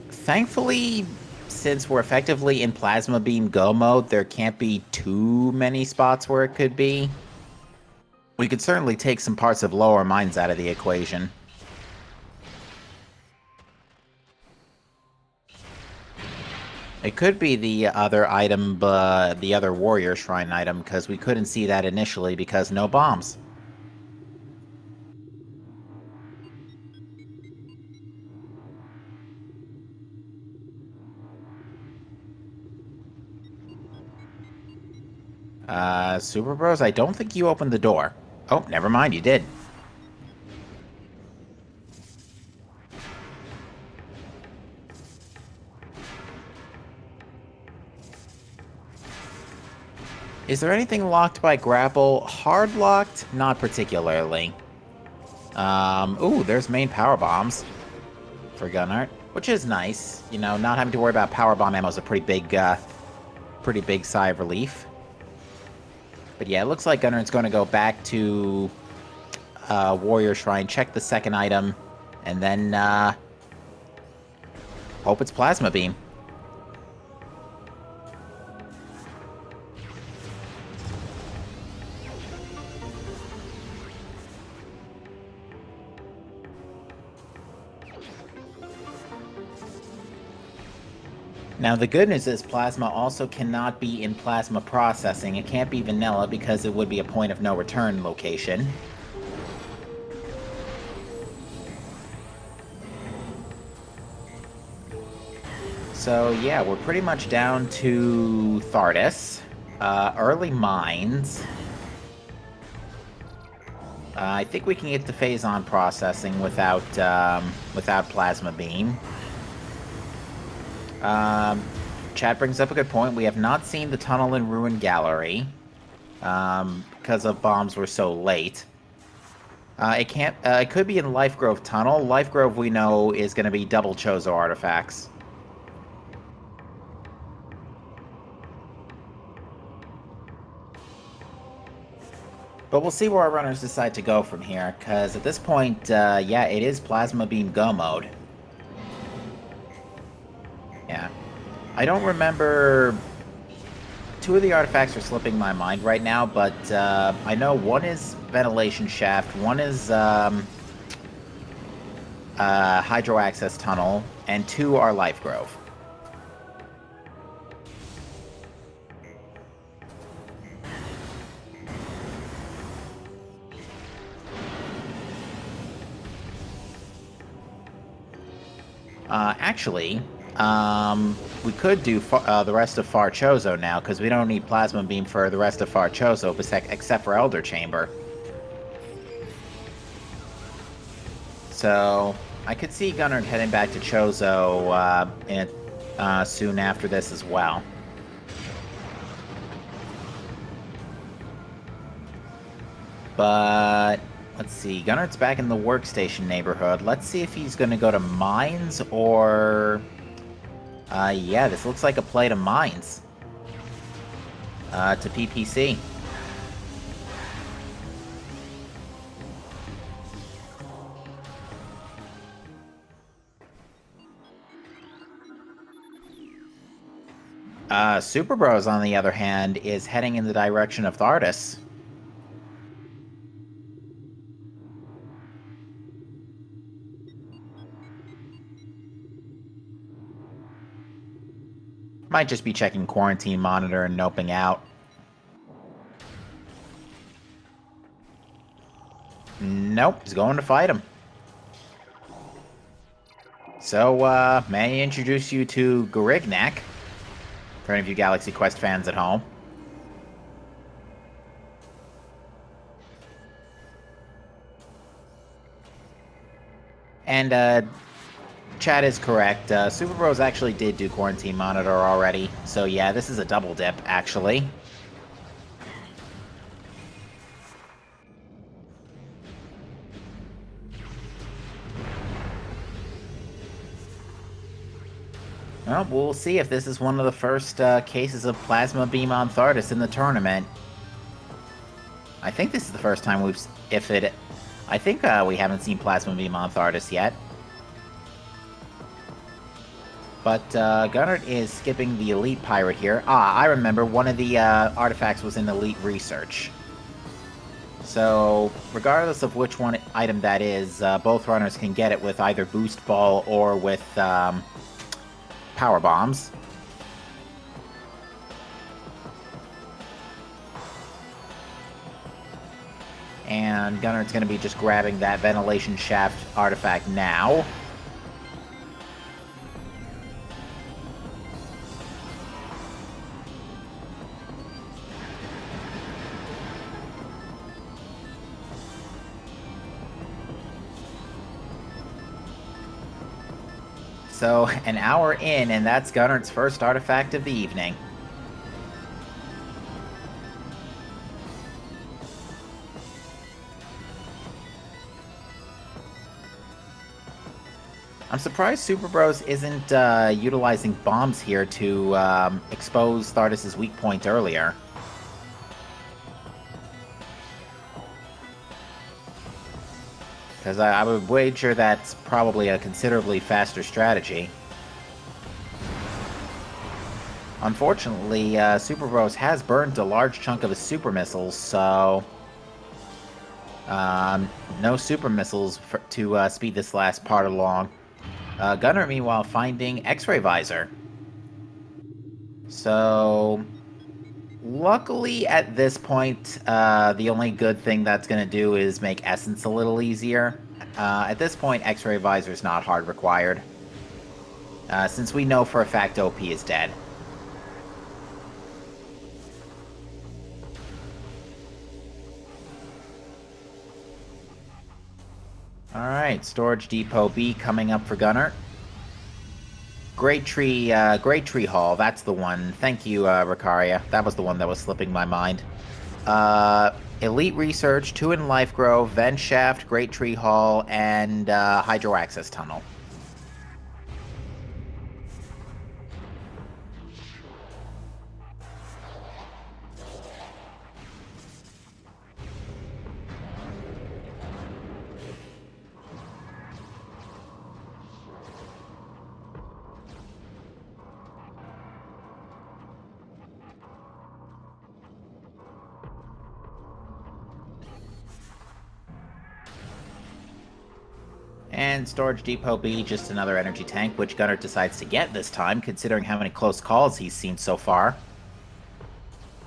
thankfully, since we're effectively in Plasma Beam Go mode, there can't be too many spots where it could be. We could certainly take some parts of lower mines out of the equation. It could be the other item, the other warrior shrine item, because we couldn't see that initially because no bombs. Superbros, I don't think you opened the door. Oh, never mind, you did. Is there anything locked by grapple? Hard locked? Not particularly. Ooh, there's main power bombs for gunert, which is nice. You know, not having to worry about power bomb ammo is a pretty big sigh of relief. But yeah, it looks like Gunner's going to go back to Warrior Shrine, check the second item, and then hope it's Plasma Beam. Now, the good news is Plasma also cannot be in Plasma Processing. It can't be Vanilla because it would be a point of no return location. So, yeah, we're pretty much down to Thardis. Early Mines. I think we can get the Phazon Processing without Plasma Beam. Chat brings up a good point. We have not seen the Tunnel and Ruin Gallery, because of bombs were so late. It could be in Life Grove Tunnel. Life Grove, we know, is going to be double Chozo artifacts. But we'll see where our runners decide to go from here, because at this point, yeah, it is Plasma Beam Go mode. Yeah. I don't remember... Two of the artifacts are slipping my mind right now, but I know one is Ventilation Shaft, one is Hydro Access Tunnel, and two are Life Grove. Actually, we could do the rest of Far Chozo now, because we don't need Plasma Beam for the rest of Far Chozo, except for Elder Chamber. So, I could see Gunner heading back to Chozo soon after this as well. But... let's see, Gunnert's back in the workstation neighborhood. Let's see if he's going to go to Mines or... yeah, this looks like a play to Mines. To PPC. Superbros, on the other hand, is heading in the direction of Thardis. Might just be checking Quarantine Monitor and noping out. Nope, he's going to fight him. So, may I introduce you to Garignac, for any of you Galaxy Quest fans at home. And, Chat is correct. Superbros actually did do Quarantine Monitor already. So yeah, this is a double dip, actually. Well, we'll see if this is one of the first cases of Plasma Beam on Thardis in the tournament. I think this is the first time we've... I think we haven't seen Plasma Beam on Thardis yet. But Gunner is skipping the Elite Pirate here. Ah, I remember, one of the artifacts was in Elite Research. So, regardless of which one item that is, both runners can get it with either Boost Ball or with Power Bombs. And Gunner's going to be just grabbing that Ventilation Shaft artifact now. So, an hour in, and that's Gunnert's first artifact of the evening. I'm surprised Superbros isn't utilizing bombs here to expose Thardus' weak point earlier. Because I would wager that's probably a considerably faster strategy. Unfortunately, Superbros has burned a large chunk of his super missiles, so... no super missiles to speed this last part along. Gunner, meanwhile, finding X-ray visor. So... luckily, at this point, the only good thing that's going to do is make Essence a little easier. At this point, X-ray visor is not hard required. Since we know for a fact OP is dead. Alright, Storage Depot B coming up for Gunner. Great Tree Hall, that's the one. Thank you, Ricaria. That was the one that was slipping my mind. Elite Research, 2 in Life Grove, Vent Shaft, Great Tree Hall, and Hydro Access Tunnel. And Storage Depot B, just another energy tank, which Gunner decides to get this time, considering how many close calls he's seen so far.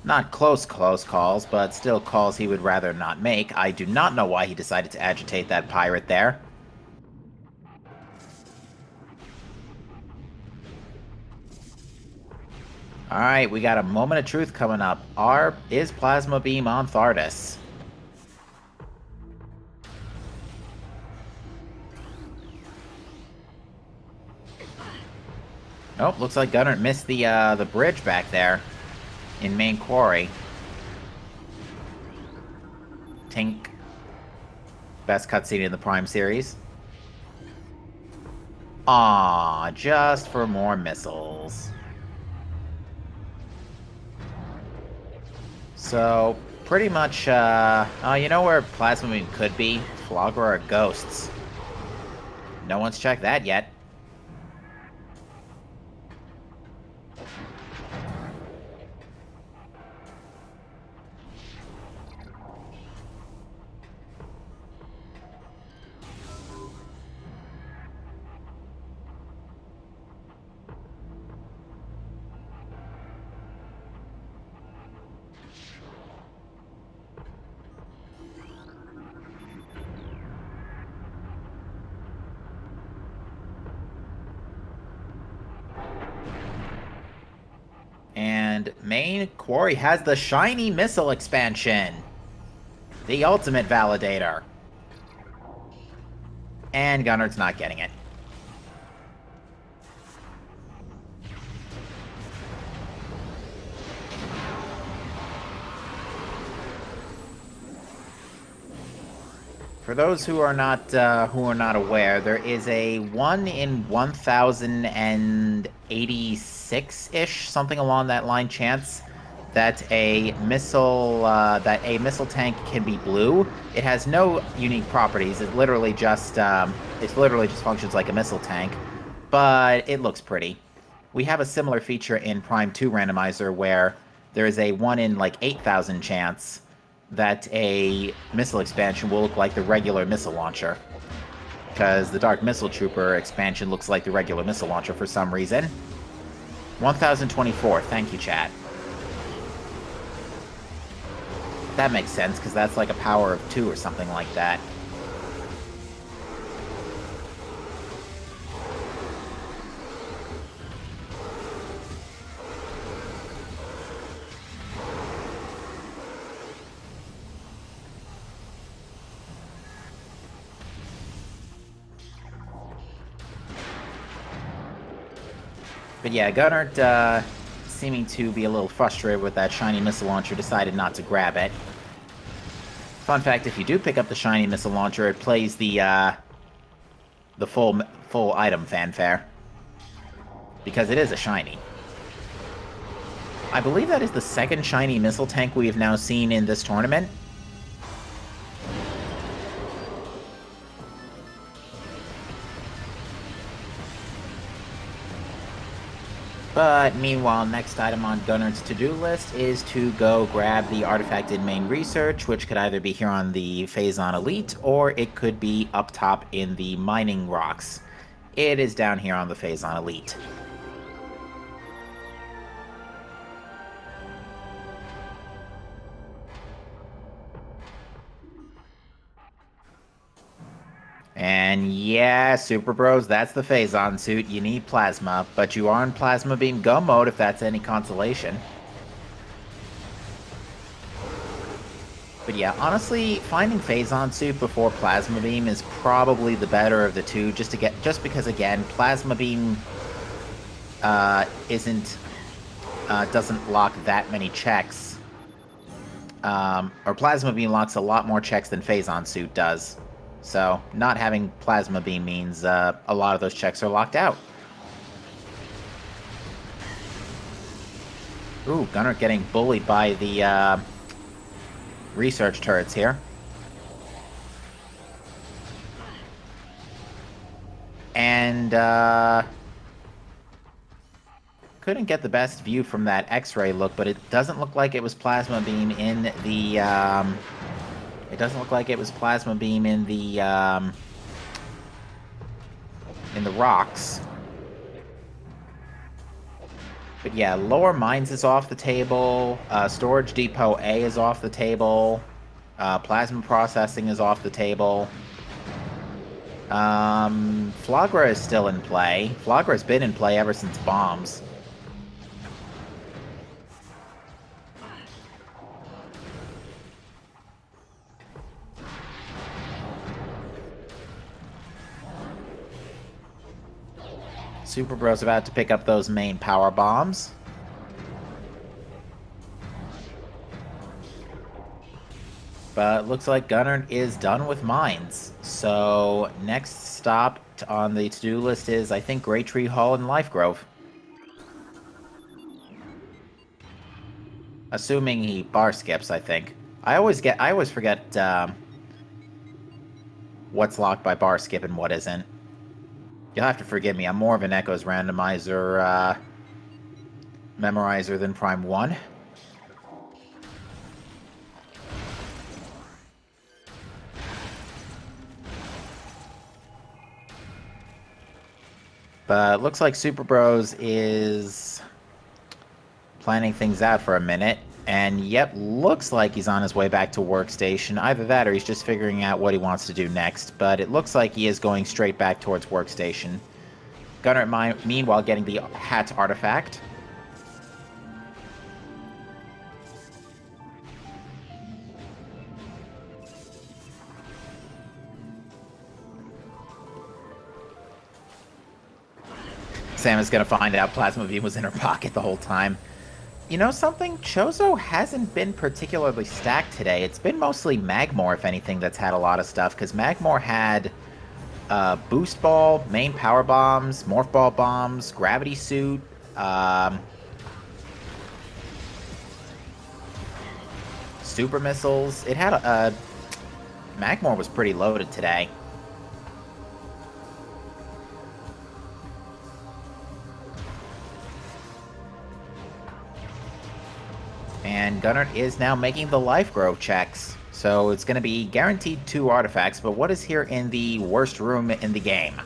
Not close calls, but still calls he would rather not make. I do not know why he decided to agitate that pirate there. Alright, we got a moment of truth coming up. Is Plasma Beam on Thardus? Oh, looks like Gunner missed the bridge back there in Main Quarry. Tink. Best cutscene in the Prime series. Aww, just for more missiles. So, pretty much, you know where Plasma Beam could be? Flogger or Ghosts. No one's checked that yet. And Main Quarry has the Shiny Missile expansion. The ultimate validator. And Gunner's not getting it. For those who are not aware, there is a 1 in 1,086-ish, something along that line, chance that a missile tank can be blue. It has no unique properties. It literally just functions like a missile tank, but it looks pretty. We have a similar feature in Prime 2 Randomizer where there is a 1 in like 8,000 chance that a missile expansion will look like the regular missile launcher. Because the Dark Missile Trooper expansion looks like the regular missile launcher for some reason. 1024, thank you, chat. That makes sense, because that's like a power of 2 or something like that. But yeah, Gunert, seeming to be a little frustrated with that shiny missile launcher, decided not to grab it. Fun fact, if you do pick up the shiny missile launcher, it plays the full item fanfare. Because it is a shiny. I believe that is the second shiny missile tank we have now seen in this tournament. But meanwhile, next item on Gunert's to-do list is to go grab the artifact in main research, which could either be here on the Phazon Elite, or it could be up top in the mining rocks. It is down here on the Phazon Elite. And yeah, Superbros, that's the Phazon suit. You need plasma, but you are in plasma beam go mode if that's any consolation. But yeah, honestly, finding Phazon suit before plasma beam is probably the better of the two, just because again, plasma beam doesn't lock that many checks. Or plasma beam locks a lot more checks than Phazon suit does. So, not having Plasma Beam means a lot of those checks are locked out. Ooh, Gunner getting bullied by the research turrets here. And couldn't get the best view from that X-ray look, but it doesn't look like it was Plasma Beam in the... It doesn't look like it was Plasma Beam in the rocks. But yeah, Lower Mines is off the table. Storage Depot A is off the table. Plasma Processing is off the table. Flagra is still in play. Flagra's been in play ever since bombs. Superbros about to pick up those main power bombs. But looks like Gunner is done with mines. So next stop on the to-do list is, I think, Great Tree Hall and Life Grove. Assuming he bar skips, I think. I always forget what's locked by bar skip and what isn't. You'll have to forgive me, I'm more of an Echoes randomizer memorizer than Prime 1. But looks like Superbros is planning things out for a minute. And yep, looks like he's on his way back to Workstation. Either that or he's just figuring out what he wants to do next. But it looks like he is going straight back towards Workstation. Gunner, meanwhile, getting the hat artifact. Sam is going to find out Plasma Beam was in her pocket the whole time. You know something? Chozo hasn't been particularly stacked today. It's been mostly Magmor, if anything, that's had a lot of stuff. Because Magmor had Boost Ball, main Power Bombs, Morph Ball Bombs, Gravity Suit, Super Missiles. It had Magmor was pretty loaded today. And gunert is now making the life growth checks. So it's going to be guaranteed 2 artifacts, but what is here in the worst room in the game?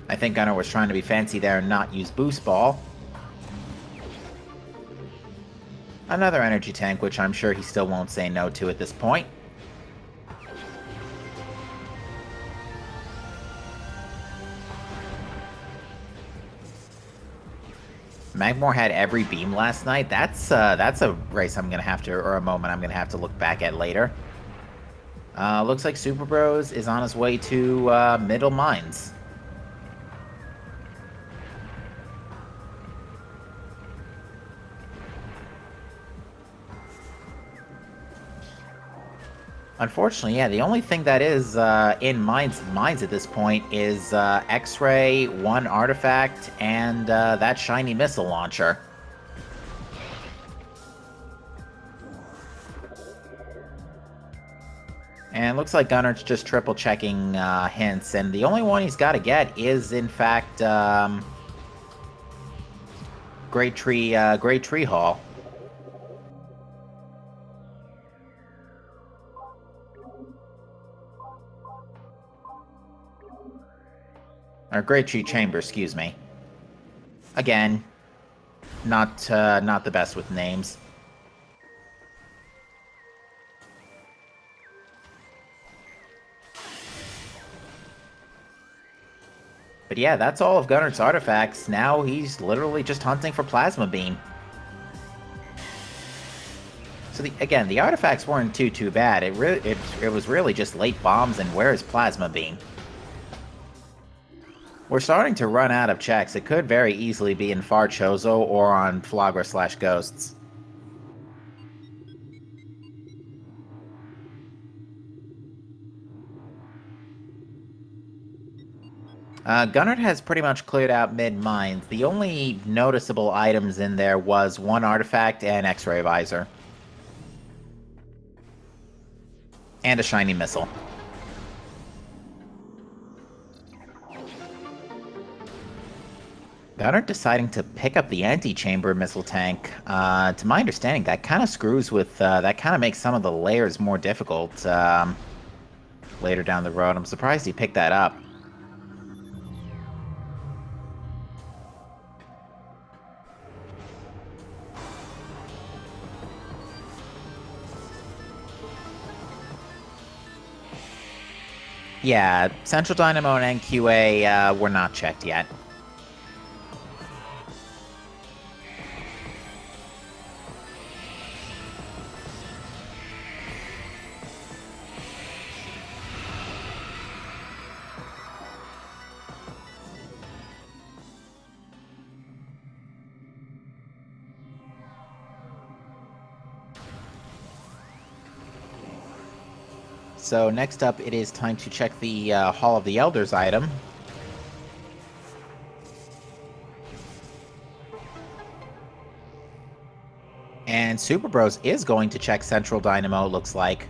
I think gunert was trying to be fancy there and not use boost ball. Another energy tank, which I'm sure he still won't say no to at this point. Magmore had every beam last night. That's a race I'm gonna have to, or a moment I'm gonna have to look back at later. Looks like Superbros is on his way to Middle Mines. Unfortunately, yeah, the only thing that is in mines at this point is X-ray, 1 artifact, and that shiny missile launcher. And looks like Gunert's just triple checking hints, and the only one he's got to get is, in fact, Great Tree Hall. Or Great Tree Chamber, excuse me. Again, not the best with names. But yeah, that's all of Gunert's artifacts. Now he's literally just hunting for Plasma Beam. So again, the artifacts weren't too bad. It was really just late bombs and where's Plasma Beam? We're starting to run out of checks. It could very easily be in Far Chozo or on Flagra/Ghosts. Gunert has pretty much cleared out mid-mines. The only noticeable items in there was 1 artifact and X-ray visor. And a shiny missile. Gunert deciding to pick up the anti-chamber missile tank. To my understanding, that kind of screws with, that kind of makes some of the layers more difficult, later down the road. I'm surprised he picked that up. Yeah, Central Dynamo and NQA were not checked yet. So next up, it is time to check the Hall of the Elders item. And Superbros is going to check Central Dynamo, looks like.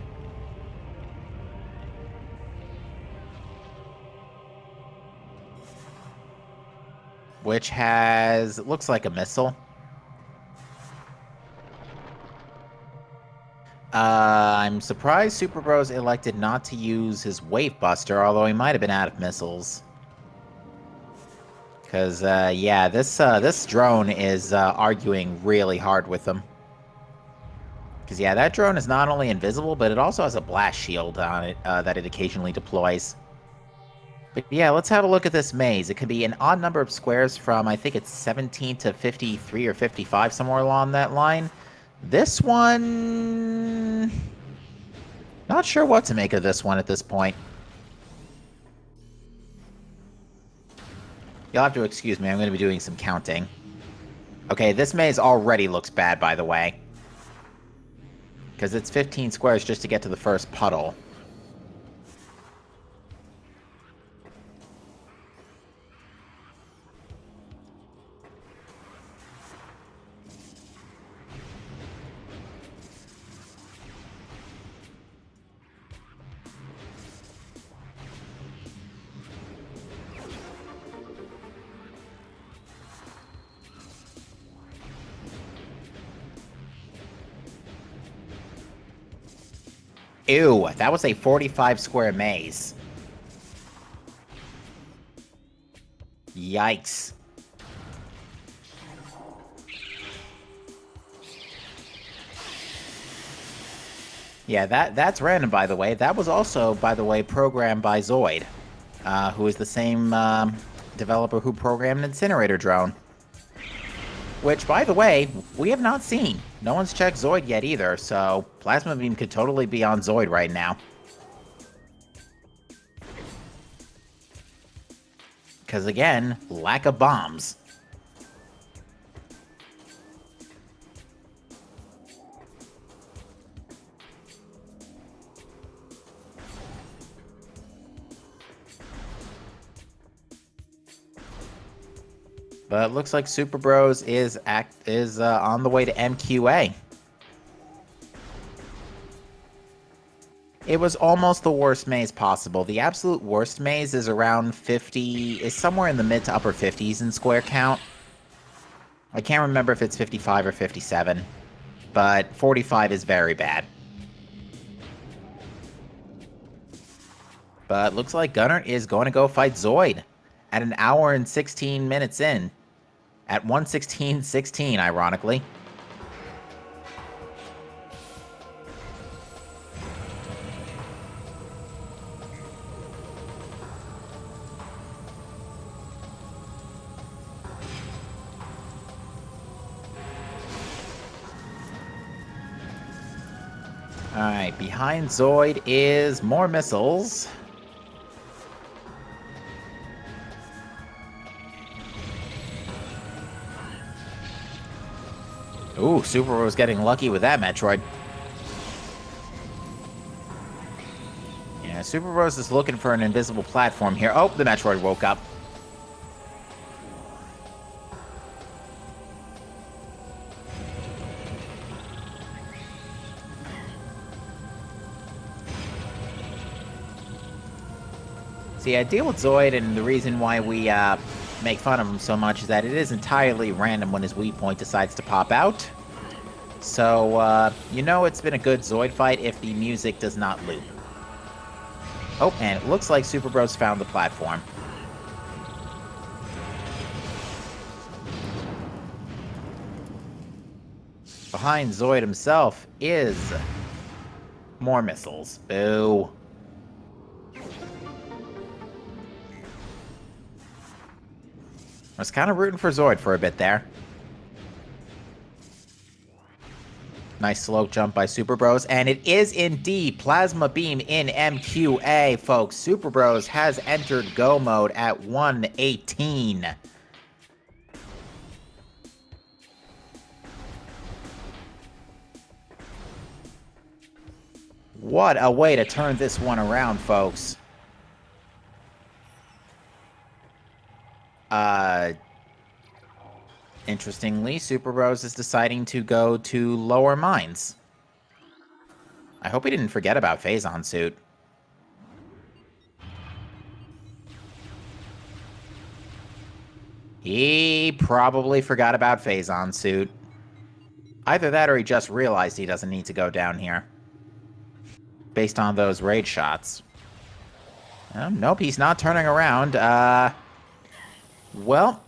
Which has, looks like a missile. I'm surprised Superbros elected not to use his Wave Buster, although he might have been out of missiles. Because, yeah, this drone is arguing really hard with them. Because, yeah, that drone is not only invisible, but it also has a blast shield on it that it occasionally deploys. But yeah, let's have a look at this maze. It could be an odd number of squares from, I think it's 17 to 53 or 55, somewhere along that line. This one... Not sure what to make of this one at this point. You'll have to excuse me, I'm going to be doing some counting. Okay, this maze already looks bad, by the way. Because it's 15 squares just to get to the first puddle. Ew, that was a 45 square maze. Yikes. Yeah, that's random, by the way. That was also, by the way, programmed by Zoid, who is the same developer who programmed Incinerator Drone. Which, by the way, we have not seen. No one's checked Zoid yet either, so Plasma Beam could totally be on Zoid right now. Because again, lack of bombs. But it looks like Superbros is on the way to MQA. It was almost the worst maze possible. The absolute worst maze is around 50, is somewhere in the mid to upper 50s in square count. I can't remember if it's 55 or 57, but 45 is very bad. But looks like Gunner is going to go fight Zoid at an hour and 16 minutes in. At 1:16:16, ironically. Alright, behind Zoid is more missiles. Ooh, Superbros getting lucky with that Metroid. Yeah, Superbros is looking for an invisible platform here. Oh, the Metroid woke up. See, I deal with Zoid, and the reason why we make fun of him so much is that it is entirely random when his weak point decides to pop out. So, you know it's been a good Zoid fight if the music does not loop. Oh, and it looks like Superbros found the platform. Behind Zoid himself is more missiles. Boo. I was kind of rooting for Zoid for a bit there. Nice slow jump by Superbros, and it is indeed Plasma Beam in MQA, folks. Superbros has entered Go mode at 1:18. What a way to turn this one around, folks. Interestingly, Superbros is deciding to go to lower mines. I hope he didn't forget about Phazon Suit. He probably forgot about Phazon Suit. Either that or he just realized he doesn't need to go down here. Based on those raid shots. Nope, he's not turning around. Well,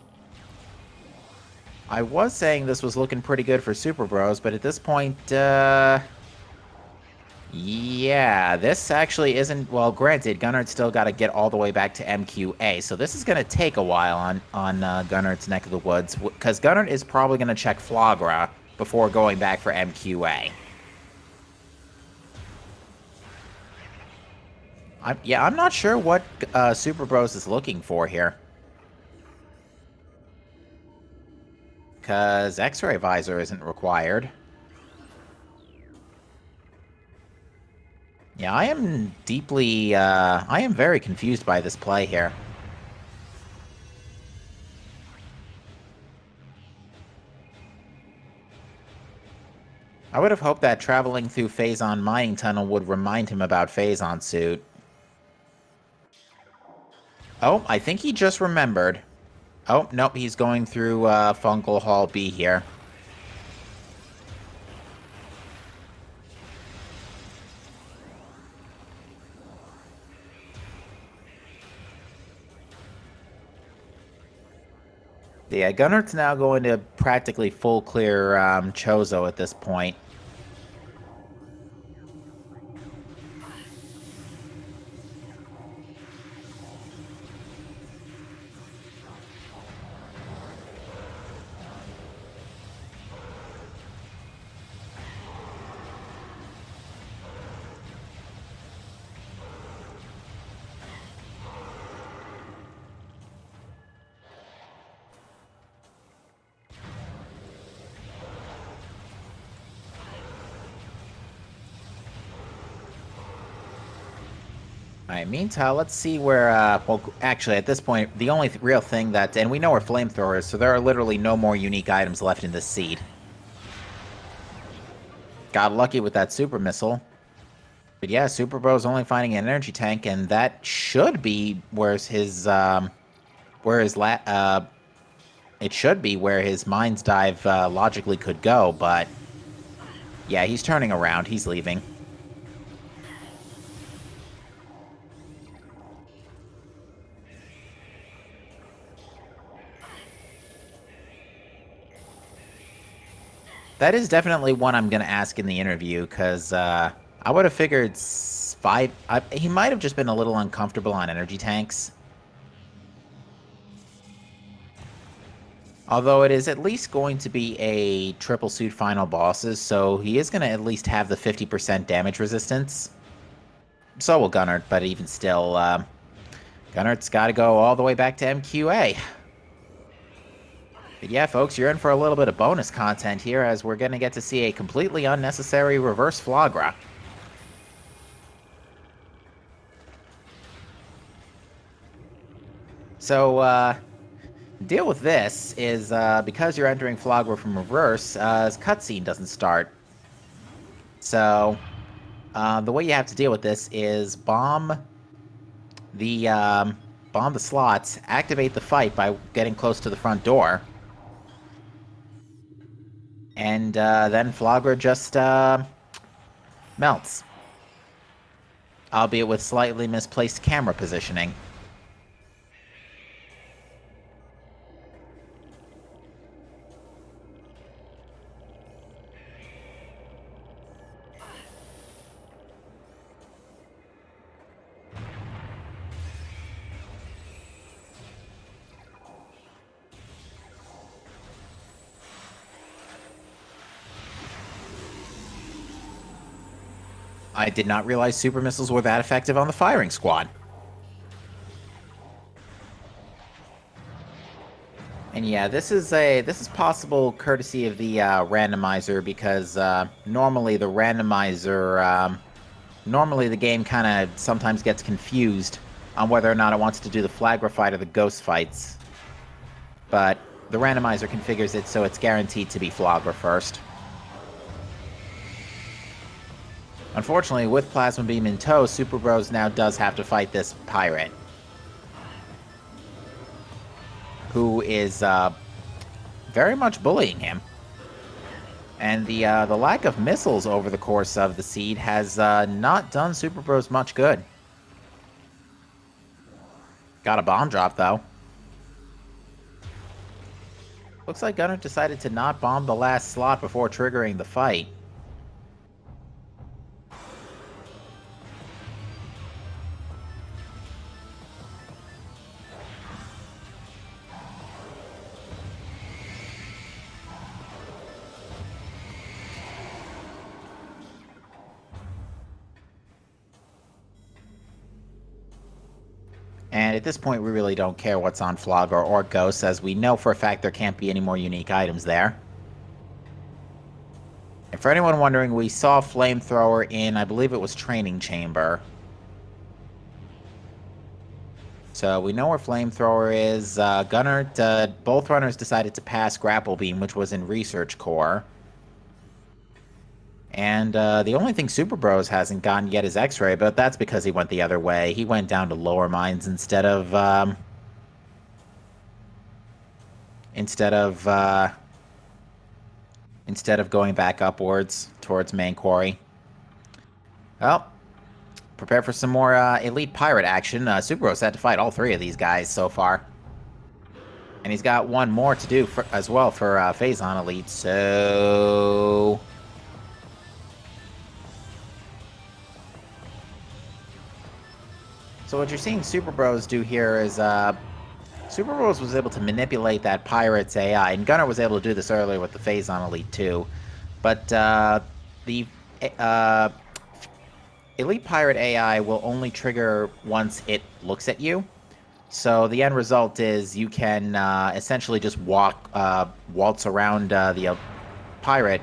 I was saying this was looking pretty good for Superbros, but at this point, yeah, this actually isn't... Well, granted, Gunert's still got to get all the way back to MQA, so this is going to take a while on Gunert's neck of the woods, because Gunert is probably going to check Flagra before going back for MQA. I'm not sure what Superbros is looking for here. Because X-ray visor isn't required. Yeah, I am deeply, I am very confused by this play here. I would have hoped that traveling through Phazon Mining Tunnel would remind him about Phazon Suit. Oh, I think he just remembered. Oh, nope, he's going through Fungal Hall B here. Yeah, Gunert's now going to practically full clear Chozo at this point. Alright, meantime, let's see where, well, actually, at this point, the only real thing that, and we know where flamethrower is, so there are literally no more unique items left in this seed. Got lucky with that super missile. But yeah, Superbros only finding an energy tank, and that should be where his, it should be where his Mind's Dive, logically could go, but yeah, he's turning around, he's leaving. That is definitely one I'm going to ask in the interview, because I would have figured he might have just been a little uncomfortable on energy tanks. Although it is at least going to be a triple suit final bosses, so he is going to at least have the 50% damage resistance. So will Gunert, but even still, Gunert's got to go all the way back to MQA. But yeah, folks, you're in for a little bit of bonus content here, as we're going to get to see a completely unnecessary reverse Flagra. So, deal with this is, because you're entering Flagra from reverse, his cutscene doesn't start. So, the way you have to deal with this is bomb the slots, activate the fight by getting close to the front door. And then Flagra just melts. Albeit with slightly misplaced camera positioning. I did not realize super missiles were that effective on the firing squad. And yeah, this is possible courtesy of the randomizer, because normally the randomizer, normally the game kind of sometimes gets confused on whether or not it wants to do the Flagra fight or the ghost fights. But the randomizer configures it so it's guaranteed to be Flagra first. Unfortunately, with Plasma Beam in tow, Superbros now does have to fight this pirate, who is very much bullying him. And the lack of missiles over the course of the seed has not done Superbros much good. Got a bomb drop, though. Looks like Gunner decided to not bomb the last slot before triggering the fight. And at this point, we really don't care what's on Flagra or Ghosts, as we know for a fact there can't be any more unique items there. And for anyone wondering, we saw Flamethrower in, I believe it was Training Chamber. So we know where Flamethrower is. Gunner, both runners decided to pass Grapple Beam, which was in Research Core. And the only thing Superbros hasn't gotten yet is X-Ray, but that's because he went the other way. He went down to lower mines instead of going back upwards towards main quarry. Well, prepare for some more elite pirate action. Superbros had to fight all three of these guys so far. And he's got one more to do as well for Phazon Elite, so... So what you're seeing Superbros do here is, Superbros was able to manipulate that Pirate's AI, and Gunner was able to do this earlier with the Phazon Elite too. But, the, uh, Elite Pirate AI will only trigger once it looks at you. So the end result is you can essentially just waltz around the pirate,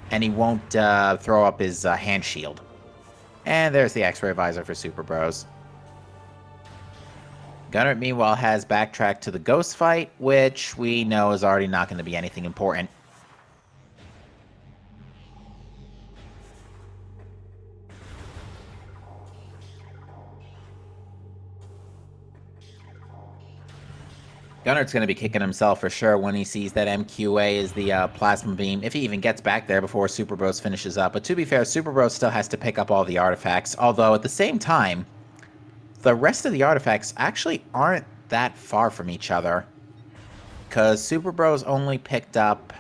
and he won't throw up his hand shield. And there's the X-ray visor for Superbros. Gunert, meanwhile, has backtracked to the ghost fight, which we know is already not going to be anything important. Gunnert's going to be kicking himself for sure when he sees that MQA is the plasma beam, if he even gets back there before Superbros finishes up. But to be fair, Superbros still has to pick up all the artifacts, although at the same time, the rest of the artifacts actually aren't that far from each other. Because Superbros only picked up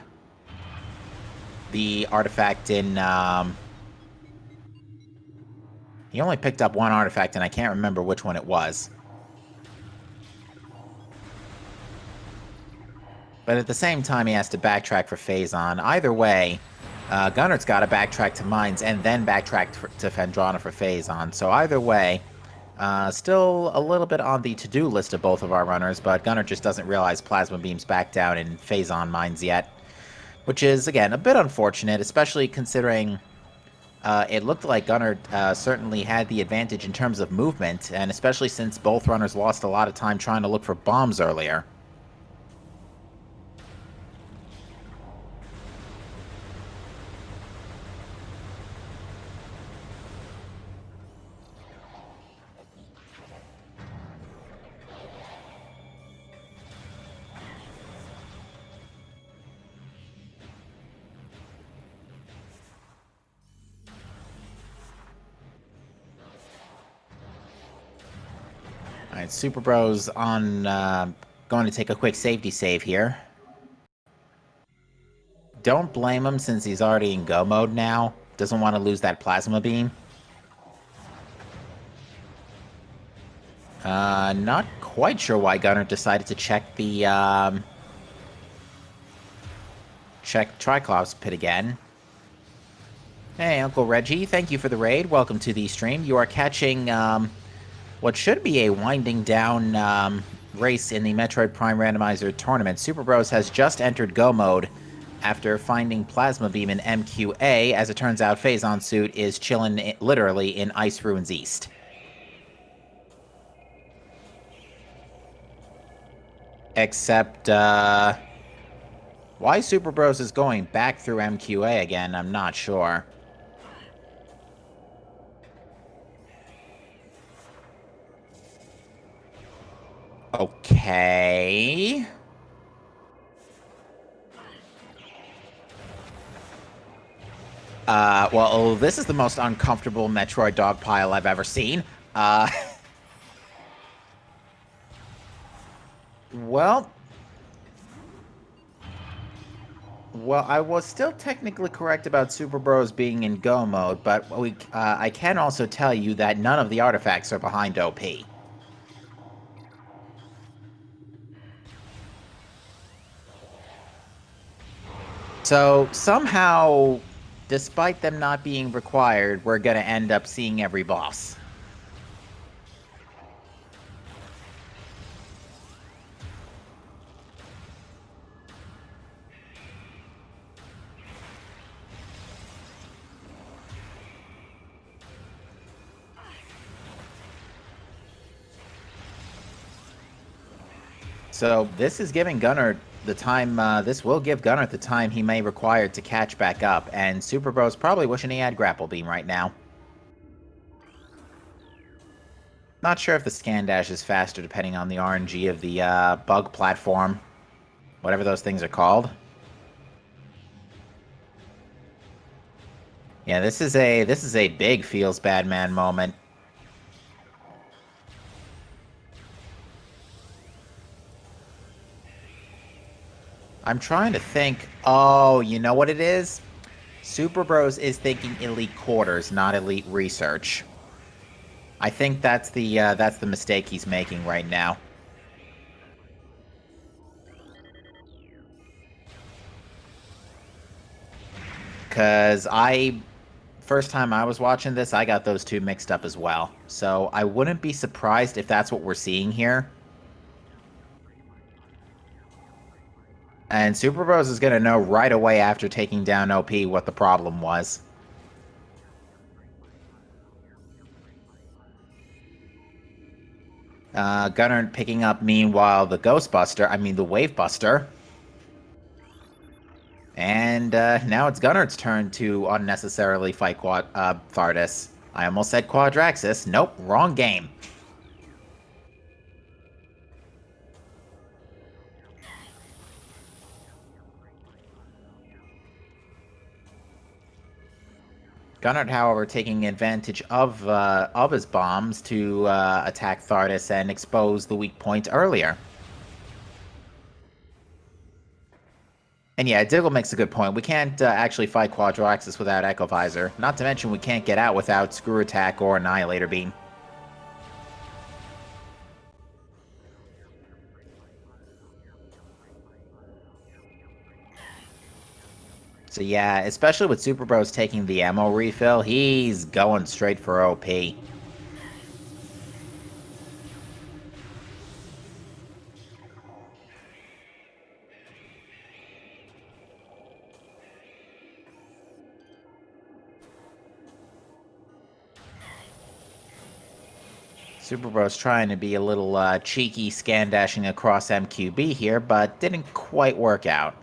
the artifact in... he only picked up one artifact, and I can't remember which one it was. But at the same time, he has to backtrack for Phazon. Either way, Gunnert's got to backtrack to Mines and then backtrack to Phendrana for Phazon. So either way, still a little bit on the to-do list of both of our runners, but Gunnert just doesn't realize Plasma Beam's back down in Phazon Mines yet. Which is, again, a bit unfortunate, especially considering it looked like Gunnert certainly had the advantage in terms of movement, and especially since both runners lost a lot of time trying to look for bombs earlier. Alright, Superbros on going to take a quick safety save here. Don't blame him since he's already in go mode now. Doesn't want to lose that plasma beam. Not quite sure why Gunner decided to check the, check Triclops pit again. Hey, Uncle Reggie, thank you for the raid. Welcome to the stream. You are catching, what should be a winding down, race in the Metroid Prime Randomizer tournament. Superbros has just entered go mode after finding Plasma Beam in MQA. As it turns out, Phazon Suit is chilling literally in Ice Ruins East. Except, why Superbros is going back through MQA again, I'm not sure. Okay... well, this is the most uncomfortable Metroid dog pile I've ever seen. Well, I was still technically correct about Superbros being in go mode, but I can also tell you that none of the artifacts are behind OP. So, somehow, despite them not being required, we're gonna end up seeing every boss. So, this is giving Gunner the time, this will give Gunner the time he may require to catch back up, and Superbro's probably wishing he had Grapple Beam right now. Not sure if the scan dash is faster depending on the RNG of the bug platform. Whatever those things are called. Yeah, this is a big feels bad man moment. I'm trying to think. Oh, you know what it is? Superbros is thinking elite quarters, not elite research. I think that's the mistake he's making right now. Because first time I was watching this, I got those two mixed up as well. So I wouldn't be surprised if that's what we're seeing here. And Superbros is going to know right away after taking down OP what the problem was. Gunner picking up, meanwhile, the the Wavebuster. And now it's Gunner's turn to unnecessarily fight Thardus. I almost said Quadraxis. Nope, wrong game. Gunnar, however, taking advantage of his bombs to attack Thardus and expose the weak point earlier. And yeah, Diggle makes a good point. We can't actually fight Quadraxis without Echo Visor. Not to mention we can't get out without Screw Attack or Annihilator Beam. So yeah, especially with Superbros taking the ammo refill, he's going straight for OP. Superbros trying to be a little cheeky scan dashing across MQB here, but didn't quite work out.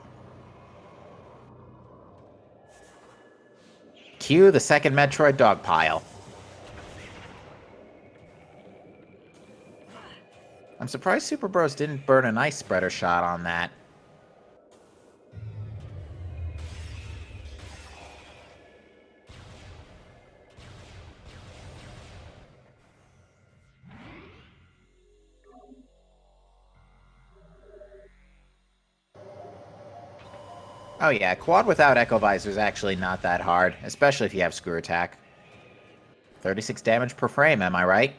Cue the second Metroid dog pile. I'm surprised Superbros didn't burn an ice spreader shot on that. Oh yeah, quad without Echo Visor is actually not that hard, especially if you have Screw Attack. 36 damage per frame, am I right?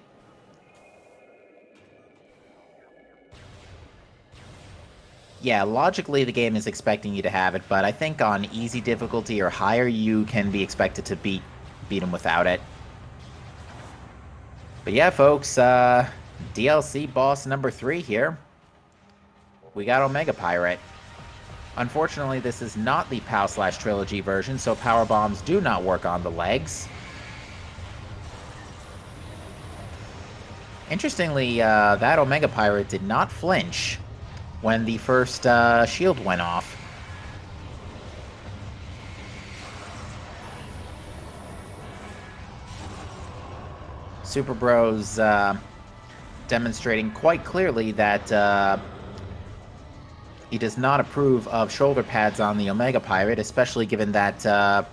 Yeah, logically the game is expecting you to have it, but I think on easy difficulty or higher you can be expected to beat him without it. But yeah, folks, DLC boss number 3 here. We got Omega Pirate. Unfortunately, this is not the POW/Trilogy version, so power bombs do not work on the legs. Interestingly, that Omega Pirate did not flinch when the first shield went off. Superbros demonstrating quite clearly that he does not approve of shoulder pads on the Omega Pirate, especially given that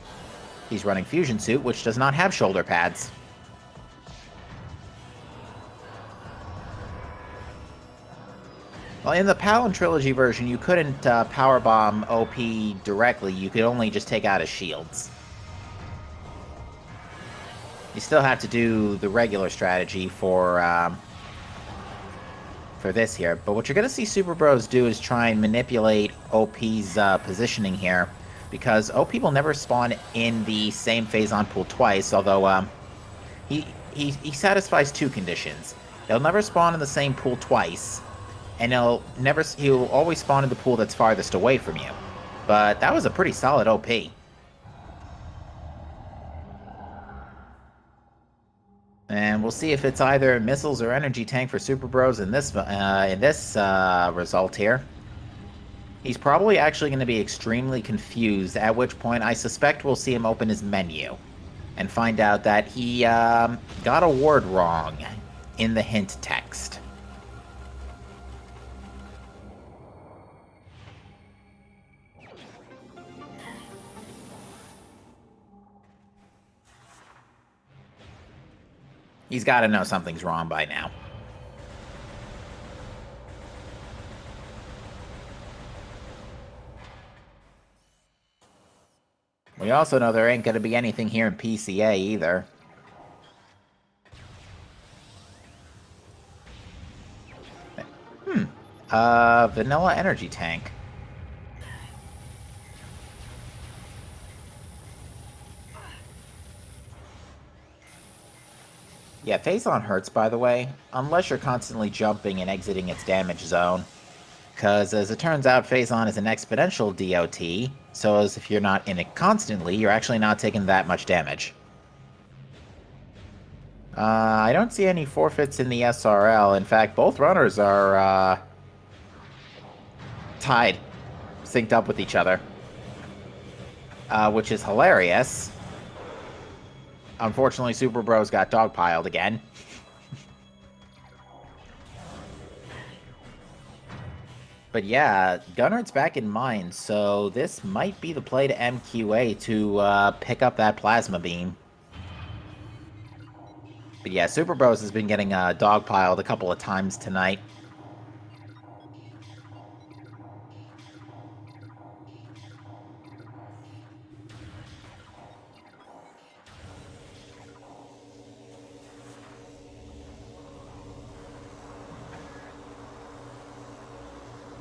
he's running Fusion Suit, which does not have shoulder pads. Well, in the PAL and Trilogy version, you couldn't powerbomb OP directly. You could only just take out his shields. You still have to do the regular strategy for this here. But what you're going to see Superbros do is try and manipulate OP's positioning here, because OP will never spawn in the same phase on pool twice, although he satisfies two conditions. He'll never spawn in the same pool twice, and he'll always spawn in the pool that's farthest away from you. But that was a pretty solid OP. And we'll see if it's either missiles or energy tank for Superbros in this result here. He's probably actually going to be extremely confused, at which point I suspect we'll see him open his menu and find out that he got a word wrong in the hint text. He's got to know something's wrong by now. We also know there ain't gonna be anything here in PCA either. Vanilla energy tank. Yeah, Phazon hurts, by the way, unless you're constantly jumping and exiting its damage zone. Because, as it turns out, Phazon is an exponential DOT, so as if you're not in it constantly, you're actually not taking that much damage. I don't see any forfeits in the SRL. In fact, both runners are, tied, synced up with each other. Which is hilarious. Unfortunately, Superbros got dogpiled again. But yeah, Gunert's back in mind, so this might be the play to MQA to pick up that plasma beam. But yeah, Superbros has been getting dogpiled a couple of times tonight.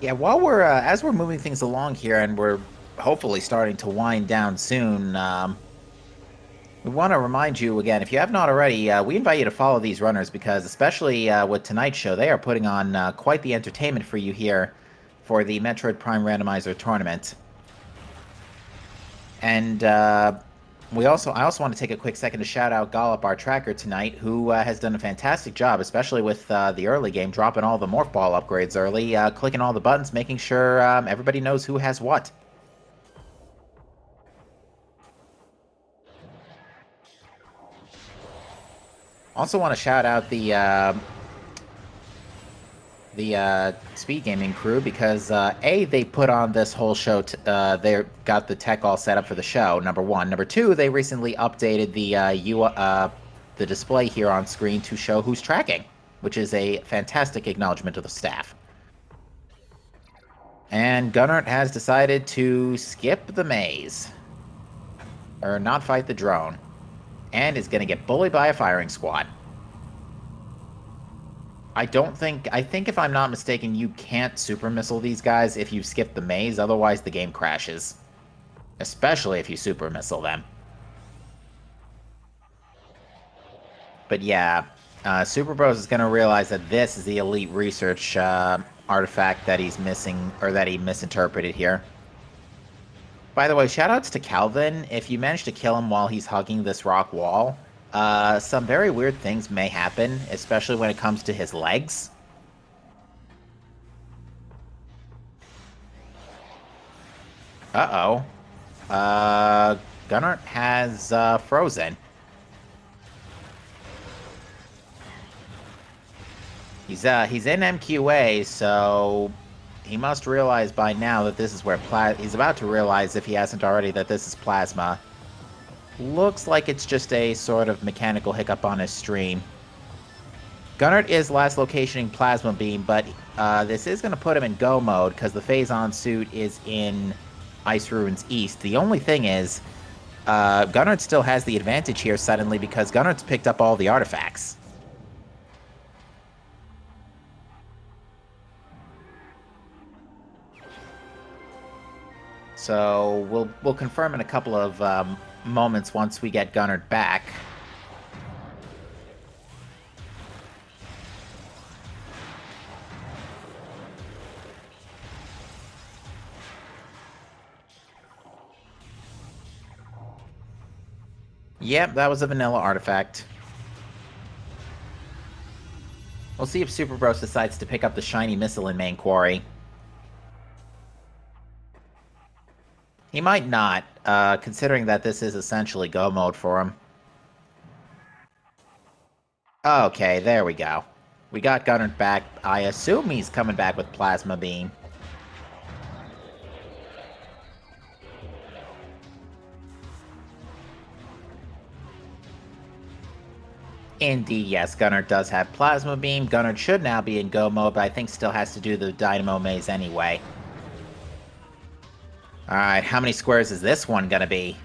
Yeah, while we're as we're moving things along here, and we're hopefully starting to wind down soon, we want to remind you again, if you have not already, we invite you to follow these runners because, especially with tonight's show, they are putting on quite the entertainment for you here for the Metroid Prime Randomizer tournament. And I also want to take a quick second to shout out Gollop, our tracker tonight, who has done a fantastic job, especially with the early game, dropping all the Morph Ball upgrades early, clicking all the buttons, making sure everybody knows who has what. Also want to shout out the SpeedGaming crew because A, they put on this whole show. They got the tech all set up for the show. Number one. Number two, they recently updated the display here on screen to show who's tracking, which is a fantastic acknowledgement of the staff. And Gunert has decided to skip the maze, or not fight the drone, and is going to get bullied by a firing squad. I think if I'm not mistaken, you can't super missile these guys if you skip the maze, otherwise the game crashes. Especially if you super missile them. But yeah, Superbros is going to realize that this is the elite research artifact that he's missing, or that he misinterpreted here. By the way, shoutouts to Calvin. If you manage to kill him while he's hugging this rock wall, some very weird things may happen, especially when it comes to his legs. Uh-oh. Gunert has, frozen. He's in MQA, so he must realize by now that this is where he's about to realize, if he hasn't already, that this is plasma. Looks like it's just a sort of mechanical hiccup on his stream. Gunert is last locationing Plasma Beam, but this is going to put him in go mode because the Phazon suit is in Ice Ruins East. The only thing is, Gunert still has the advantage here suddenly because Gunert's picked up all the artifacts. So we'll confirm in a couple of moments once we get Gunert back. Yep, that was a vanilla artifact. We'll see if Superbros decides to pick up the shiny missile in main quarry. He might not, considering that this is essentially go mode for him. Okay, there we go. We got Gunert back. I assume he's coming back with Plasma Beam. Indeed, yes, Gunert does have Plasma Beam. Gunert should now be in go mode, but I think still has to do the Dynamo Maze anyway. Alright, how many squares is this one gonna be?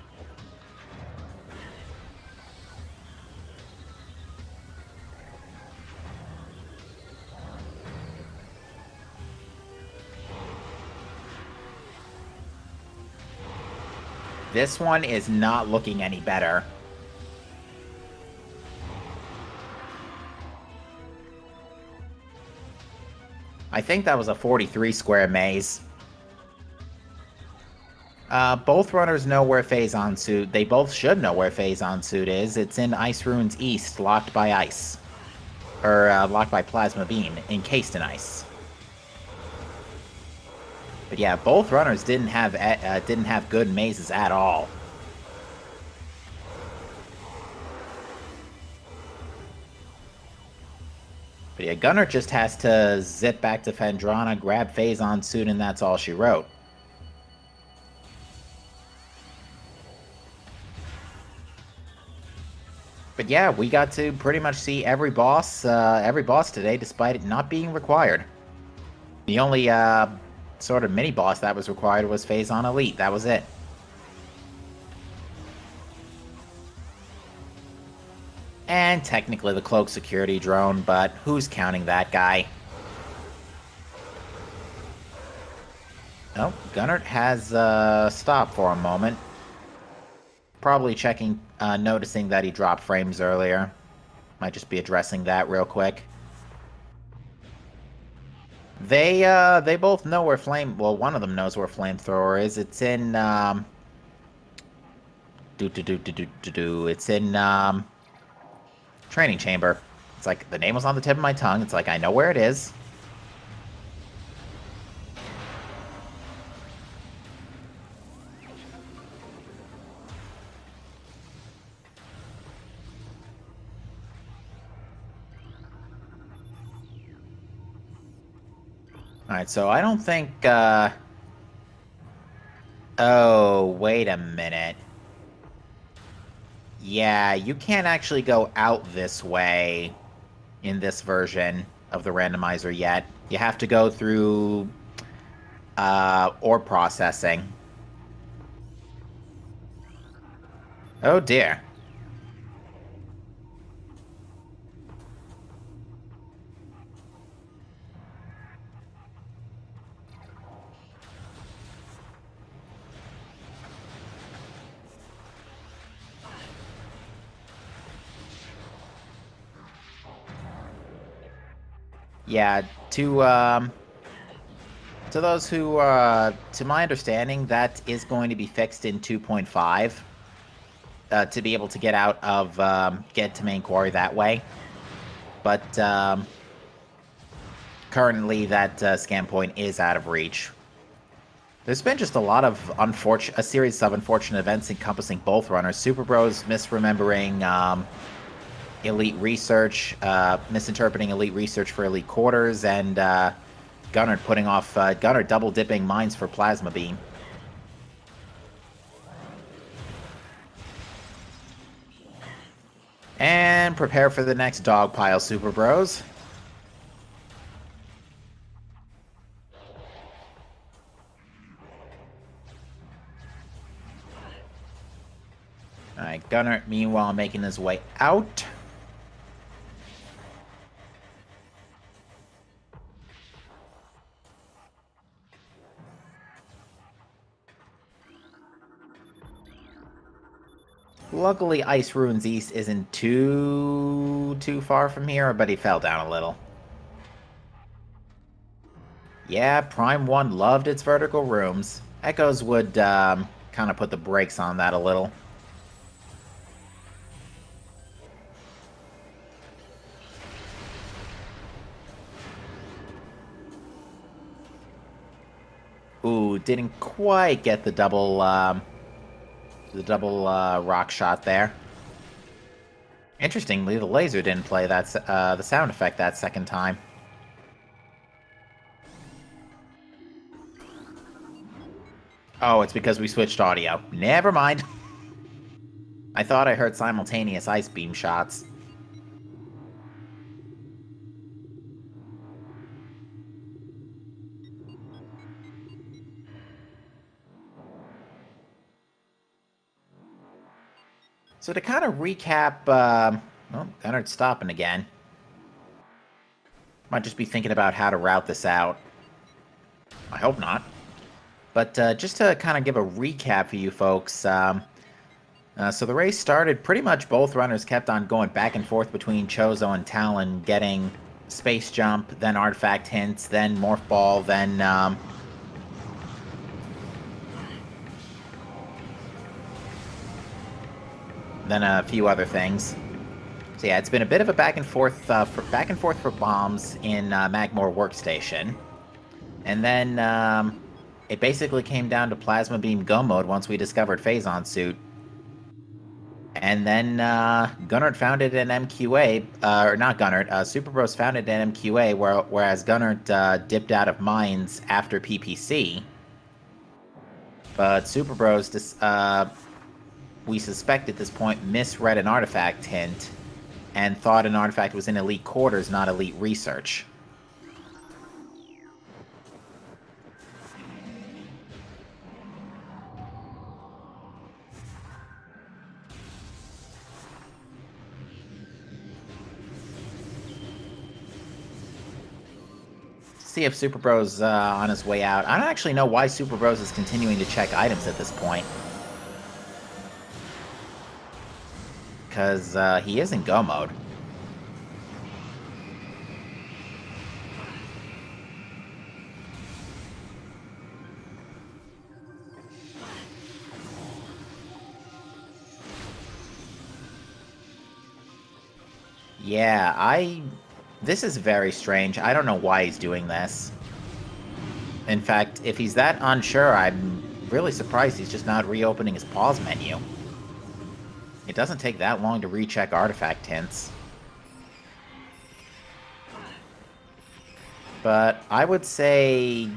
This one is not looking any better. I think that was a 43 square maze. Both runners know where Phazon Suit. They both should know where Phazon Suit is. It's in Ice Ruins East, locked by ice. Or, locked by Plasma Beam, encased in ice. But yeah, both runners didn't have good mazes at all. But yeah, Gunner just has to zip back to Phendrana, grab Phazon Suit, and that's all she wrote. But yeah, we got to pretty much see every boss today, despite it not being required. The only sort of mini boss that was required was Phazon Elite. That was it. And technically the cloak security drone, but who's counting that guy? Oh, gunert has stopped for a moment. Probably checking, noticing that he dropped frames earlier. Might just be addressing that real quick. They both know where well, one of them knows where Flamethrower is. It's in, It's in, Training Chamber. It's like, the name was on the tip of my tongue. It's like, I know where it is. Alright, so I don't think, Oh, wait a minute. Yeah, you can't actually go out this way in this version of the randomizer yet. You have to go through, ore processing. Oh dear. Yeah, to those who, to my understanding, that is going to be fixed in 2.5, to be able to get out of, get to main quarry that way. But, currently that, scan point is out of reach. There's been just a lot of a series of unfortunate events encompassing both runners. Superbros misremembering, Elite Research, misinterpreting Elite Research for Elite Quarters, and gunert putting off gunert double dipping mines for Plasma Beam. And prepare for the next dog pile, Superbros. Alright, gunert meanwhile making his way out. Luckily, Ice Ruins East isn't too far from here, but he fell down a little. Yeah, Prime 1 loved its vertical rooms. Echoes would kind of put the brakes on that a little. Ooh, didn't quite get the double rock shot there. Interestingly, the laser didn't play that the sound effect that second time. Oh, it's because we switched audio. Never mind. I thought I heard simultaneous ice beam shots. So to kind of recap, oh, Gunert's stopping again. Might just be thinking about how to route this out. I hope not. But just to kind of give a recap for you folks, so the race started, pretty much both runners kept on going back and forth between Chozo and Talon, getting space jump, then artifact hints, then morph ball, then a few other things. So yeah, it's been a bit of a back and forth for bombs in Magmore Workstation, and then it basically came down to Plasma Beam Go mode once we discovered Phazon Suit. And then Gunert found it in MQA, or not Gunert, Superbros found it in MQA, whereas Gunert dipped out of mines after PPC. But Superbros, we suspect at this point, misread an artifact hint and thought an artifact was in elite quarters, not elite research. See if Superbros on his way out. I don't actually know why Superbros is continuing to check items at this point. Because he is in go mode. Yeah, this is very strange. I don't know why he's doing this. In fact, if he's that unsure, I'm really surprised he's just not reopening his pause menu. It doesn't take that long to recheck artifact hints. But I would say,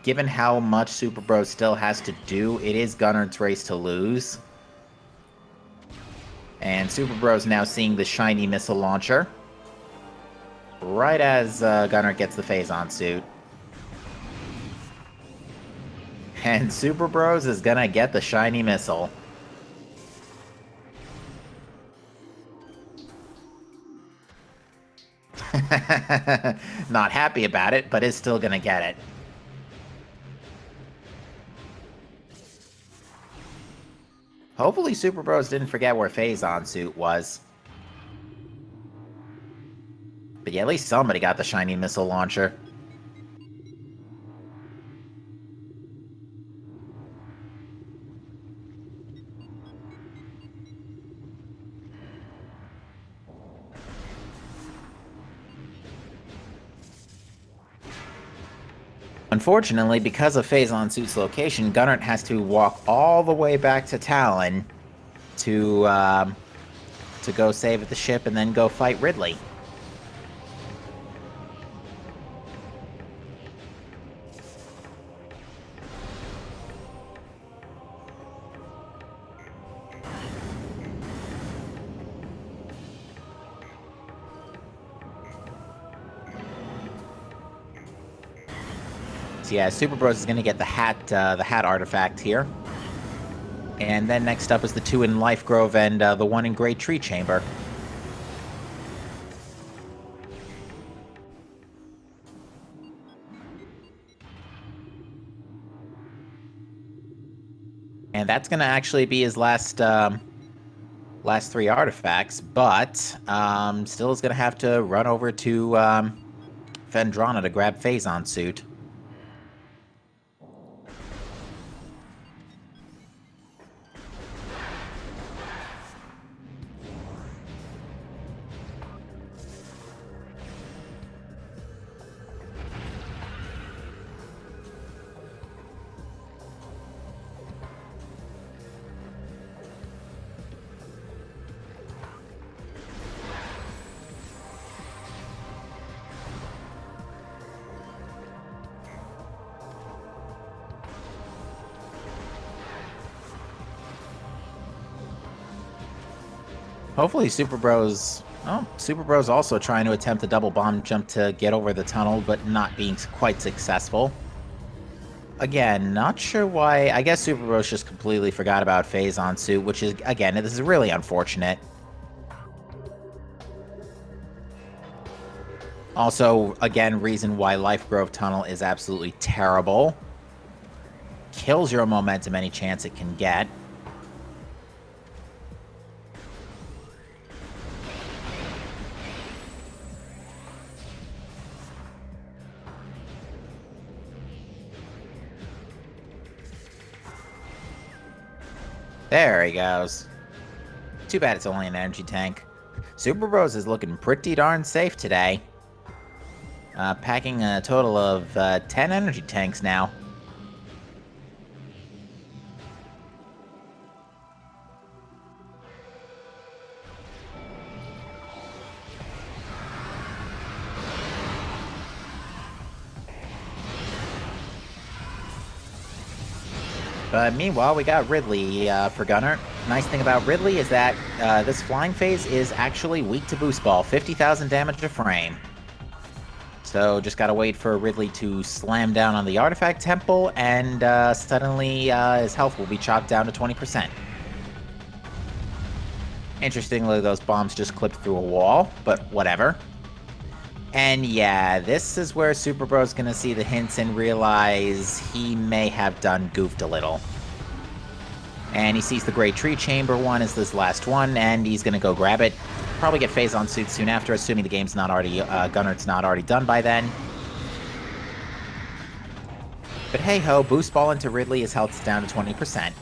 given how much Superbros still has to do, it is Gunert's race to lose. And Superbros now seeing the shiny missile launcher. Right as Gunert gets the Phazon suit. And Superbros is gonna get the shiny missile. Not happy about it, but is still gonna get it. Hopefully Superbros didn't forget where Phazon suit was. But yeah, at least somebody got the shiny missile launcher. Unfortunately, because of Phazon Suit's location, Gunert has to walk all the way back to Talon to go save at the ship and then go fight Ridley. Yeah, Superbros is going to get the hat artifact here. And then next up is the 2 in Life Grove and the 1 in Great Tree Chamber. And that's going to actually be his last 3 artifacts, but still is going to have to run over to Phendrana to grab Phazon suit. Hopefully Superbros... Oh, Superbros also trying to attempt a double bomb jump to get over the tunnel, but not being quite successful. Again, not sure why... I guess Superbros just completely forgot about Phazon suit, which is, again, this is really unfortunate. Also, again, reason why Life Grove Tunnel is absolutely terrible. kills your momentum any chance it can get. There he goes. Too bad it's only an energy tank. Superbros is looking pretty darn safe today. Packing a total of 10 energy tanks now. But meanwhile, we got Ridley for Gunner. Nice thing about Ridley is that this flying phase is actually weak to boost ball, 50,000 damage a frame. So just gotta wait for Ridley to slam down on the artifact temple, and suddenly his health will be chopped down to 20%. Interestingly, those bombs just clipped through a wall, but whatever. And yeah, this is where Superbros gonna see the hints and realize he may have goofed a little. And he sees the Great Tree Chamber one as this last one, and he's gonna go grab it. Probably get phase on suit soon after, assuming the game's not already, Gunert's not already done by then. But hey ho, boost ball into Ridley, his health's down to 20%.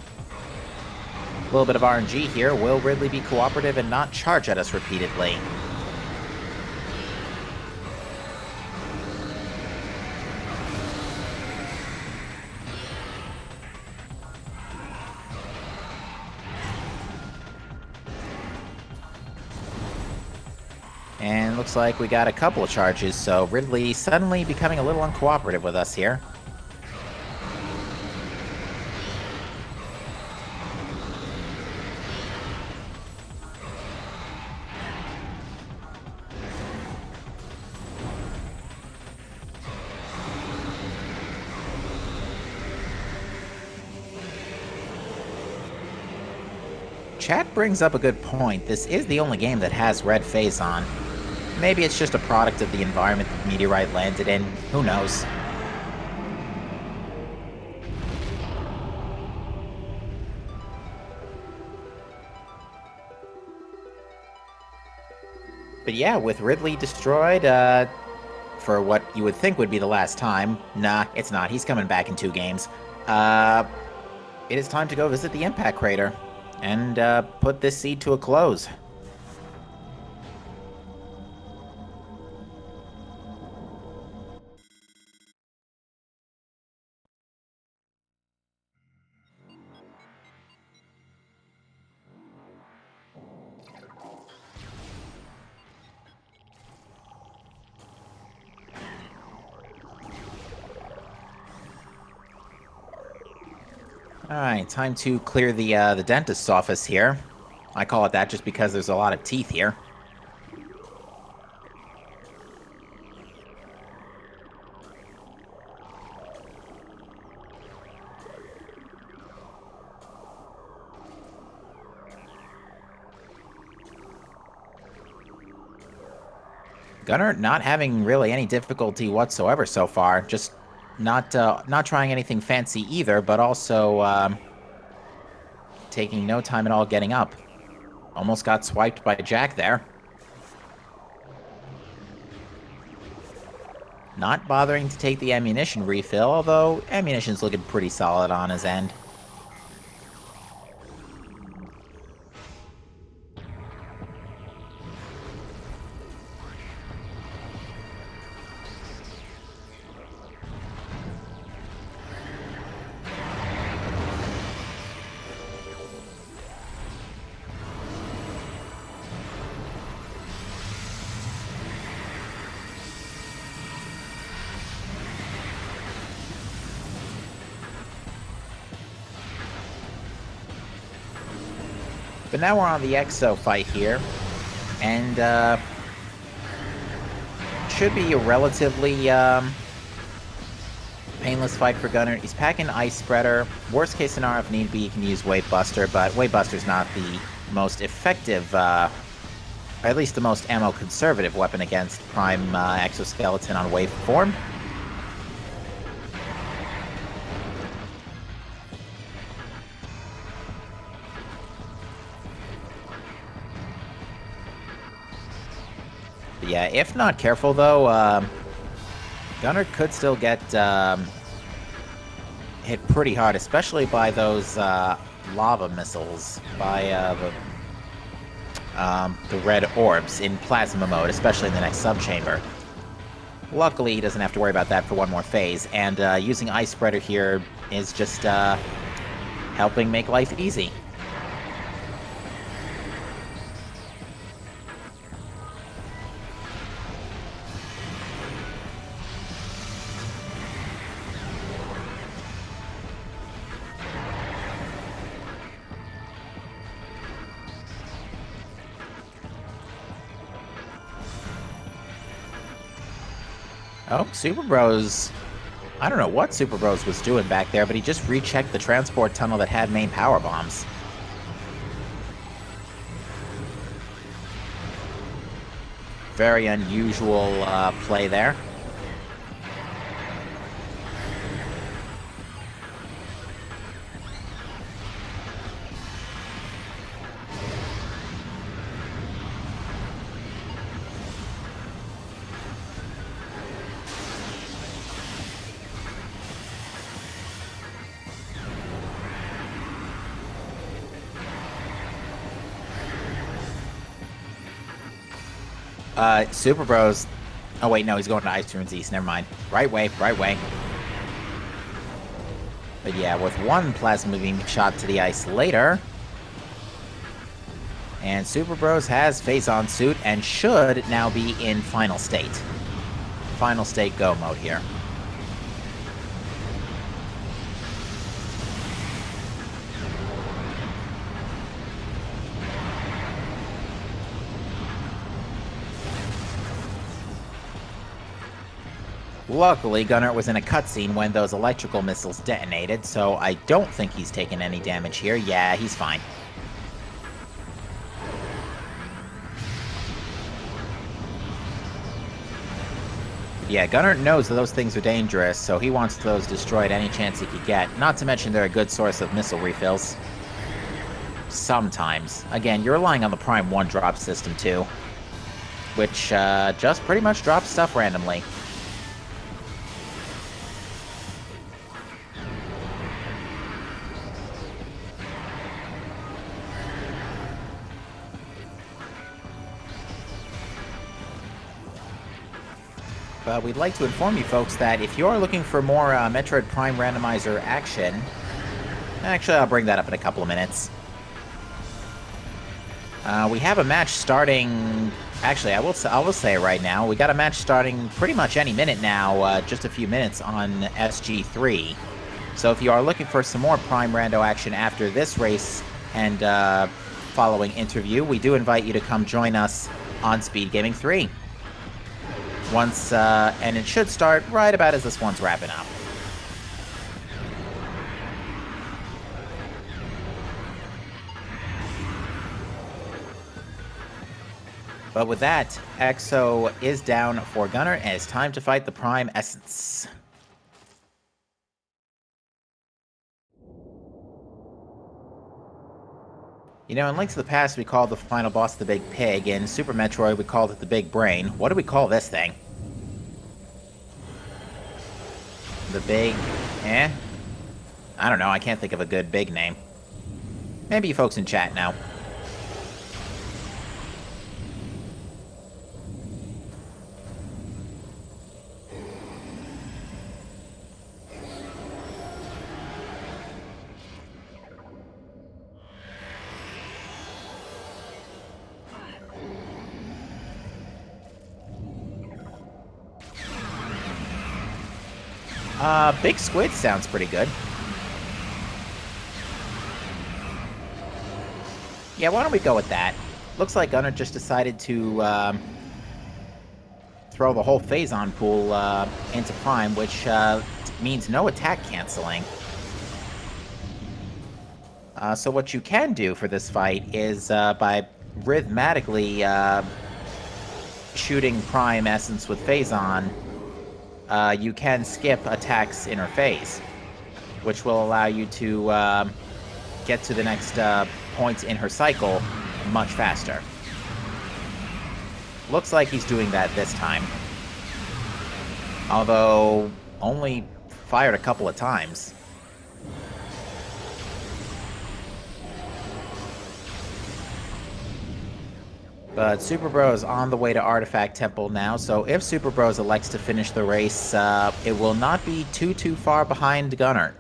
A little bit of RNG here. Will Ridley be cooperative and not charge at us repeatedly? And looks like we got a couple of charges, so Ridley suddenly becoming a little uncooperative with us here. Chat brings up a good point. This is the only game that has red phase on. Maybe it's just a product of the environment the meteorite landed in. Who knows? But yeah, with Ridley destroyed, for what you would think would be the last time. Nah, it's not. He's coming back in 2 games. It is time to go visit the impact crater and put this seed to a close. Alright, time to clear the dentist's office here. I call it that just because there's a lot of teeth here. Gunner not having really any difficulty whatsoever so far, just not trying anything fancy either, but also taking no time at all getting up. Almost got swiped by Jack there. Not bothering to take the ammunition refill, although ammunition's looking pretty solid on his end. But now we're on the Exo fight here, and should be a relatively painless fight for Gunner. He's packing Ice Spreader. Worst case scenario, if need be, he can use Wave Buster, but Wave Buster's not the most effective, or at least the most ammo-conservative weapon against Prime Exoskeleton on Wave form. Yeah, if not careful, though, gunert could still get hit pretty hard, especially by those lava missiles, by the red orbs in plasma mode, especially in the next subchamber. Luckily, he doesn't have to worry about that for one more phase, and using Ice Spreader here is just helping make life easy. Oh, Superbros. I don't know what Superbros was doing back there, but he just rechecked the transport tunnel that had main power bombs. Very unusual play there. Superbros. Oh, wait, no, he's going to Ice Ruins East. Never mind. Right way, right way. But yeah, with one Plasma Beam shot to the ice later. And Superbros has Phazon Suit and should now be in Final State. Final State Go mode here. Luckily, gunert was in a cutscene when those electrical missiles detonated, so I don't think he's taken any damage here. Yeah, he's fine. Yeah, gunert knows that those things are dangerous, so he wants those destroyed any chance he could get. Not to mention they're a good source of missile refills. Sometimes. Again, you're relying on the Prime 1 drop system, too. Which, just pretty much drops stuff randomly. We'd like to inform you folks that if you're looking for more Metroid Prime Randomizer action... Actually, I'll bring that up in a couple of minutes. We have a match starting... Actually, I will say it right now. We got a match starting pretty much any minute now, just a few minutes on SG3. So if you are looking for some more Prime Rando action after this race and following interview, we do invite you to come join us on SpeedGaming 3. Once, and it should start right about as this one's wrapping up. But with that, EXO is down for gunert, and it's time to fight the Prime Essence. You know, in Link to the Past, we called the final boss the Big Pig. In Super Metroid, we called it the Big Brain. What do we call this thing? The Big... I don't know, I can't think of a good big name. Maybe you folks in chat know. Big Squid sounds pretty good. Yeah, why don't we go with that? Looks like gunert just decided to throw the whole Phazon pool into Prime, which means no attack canceling. So what you can do for this fight is by rhythmatically shooting Prime Essence with Phazon, you can skip attacks in her phase, which will allow you to get to the next points in her cycle much faster. Looks like he's doing that this time. Although, only fired a couple of times. But Superbros on the way to Artifact Temple now, so if Superbros elects to finish the race, it will not be too far behind gunert.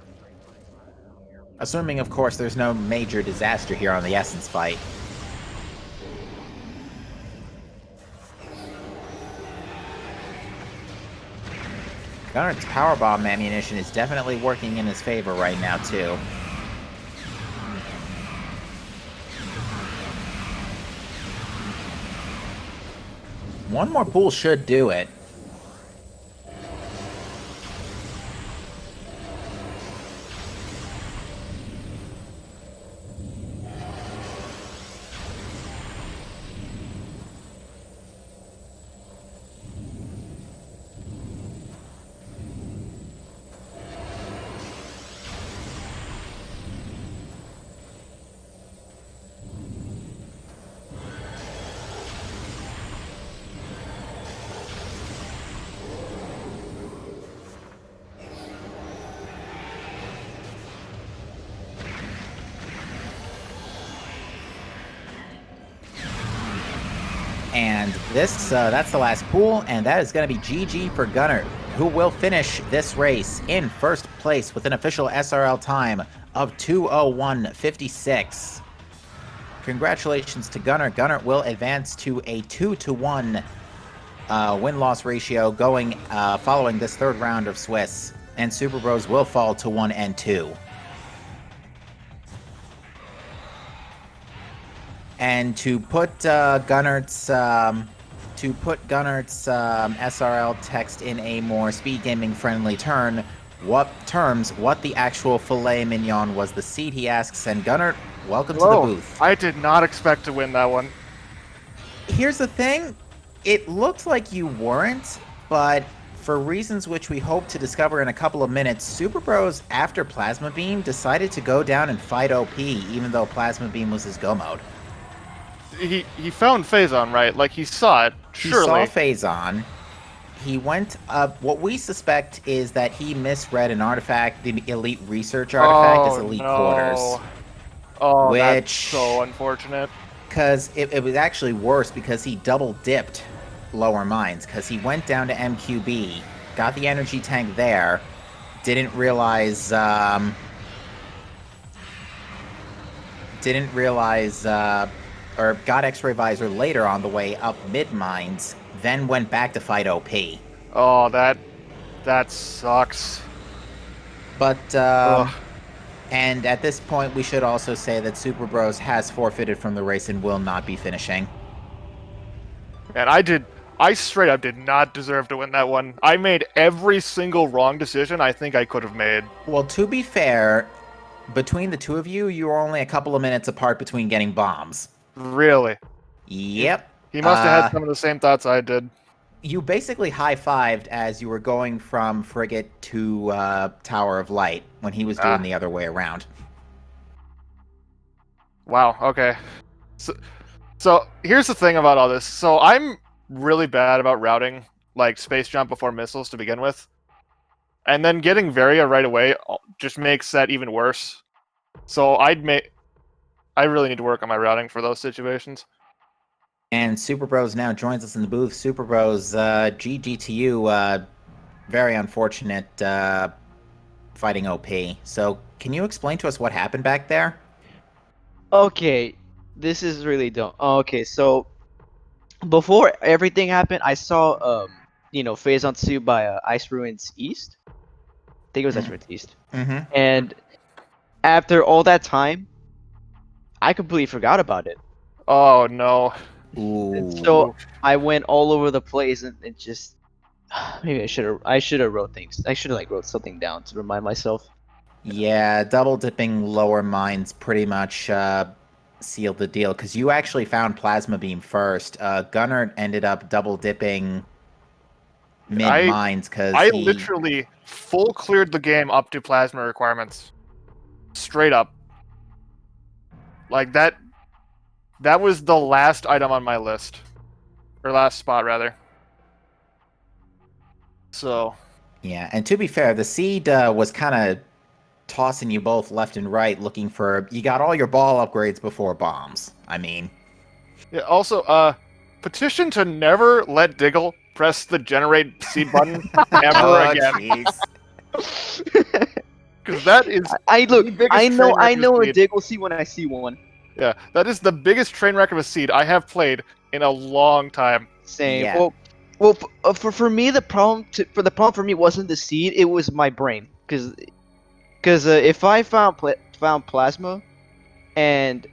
Assuming, of course, there's no major disaster here on the Essence fight. Gunnert's powerbomb ammunition is definitely working in his favor right now, too. One more pool should do it. And that's the last pool, and that is going to be GG for gunert, who will finish this race in first place with an official SRL time of 2:01:56. Congratulations to gunert. Gunert will advance to a 2-1 win-loss ratio going following this third round of Swiss, and Superbros will fall to 1-2. And to put Gunnert's SRL text in a more speed gaming friendly what the actual filet mignon was the seat, he asks. And Gunert, welcome to the booth. I did not expect to win that one. Here's the thing, it looked like you weren't, but for reasons which we hope to discover in a couple of minutes, Superbros after Plasma Beam decided to go down and fight OP, even though Plasma Beam was his go mode. He found Phazon, right? Like, he saw it, surely. He saw Phazon. He went up. What we suspect is that he misread an artifact, the Elite Research artifact, as Elite Quarters. Oh, that's so unfortunate. Because it was actually worse because he double dipped Lower Mines, because he went down to MQB, got the energy tank there, didn't realize or got X-Ray Visor later on the way up mid-mines, then went back to fight OP. Oh, that sucks. But, and at this point, we should also say that Superbros has forfeited from the race and will not be finishing. And I straight up did not deserve to win that one. I made every single wrong decision I think I could have made. Well, to be fair, between the two of you, you were only a couple of minutes apart between getting bombs. Really? Yep. He must have had some of the same thoughts I did. You basically high-fived as you were going from Frigate to Tower of Light when he was doing the other way around. Wow, okay. So here's the thing about all this. So I'm really bad about routing, like, space jump before missiles to begin with. And then getting Varia right away just makes that even worse. So I really need to work on my routing for those situations. And Superbros now joins us in the booth. Superbros, GG to you. Very unfortunate fighting OP. So, can you explain to us what happened back there? Okay, this is really dumb. Okay, so before everything happened, I saw Phazon 2 by Ice Ruins East. I think it was Ice Ruins East. Mm-hmm. And after all that time, I completely forgot about it. Oh no. Ooh. So I went all over the place and just maybe I should have wrote things. I should have wrote something down to remind myself. Yeah, double dipping Lower Mines pretty much sealed the deal, because you actually found Plasma Beam first. Gunert ended up double dipping mid mines because I literally full cleared the game up to plasma requirements. Straight up. Like that was the last item on my list. or last spot rather. So Yeah, and to be fair, the seed was kind of tossing you both left and right, looking for. You got all your ball upgrades before bombs. I mean, yeah. Also, petition to never let Diggle press the generate seed button ever oh again, jeez. because that is I look. the biggest I know. train wreck I of a know a seed. dig will see when I see one. Yeah, that is the biggest train wreck of a seed I have played in a long time. Same. Yeah. Well, for me, the problem for me wasn't the seed. It was my brain. Because if I found plasma and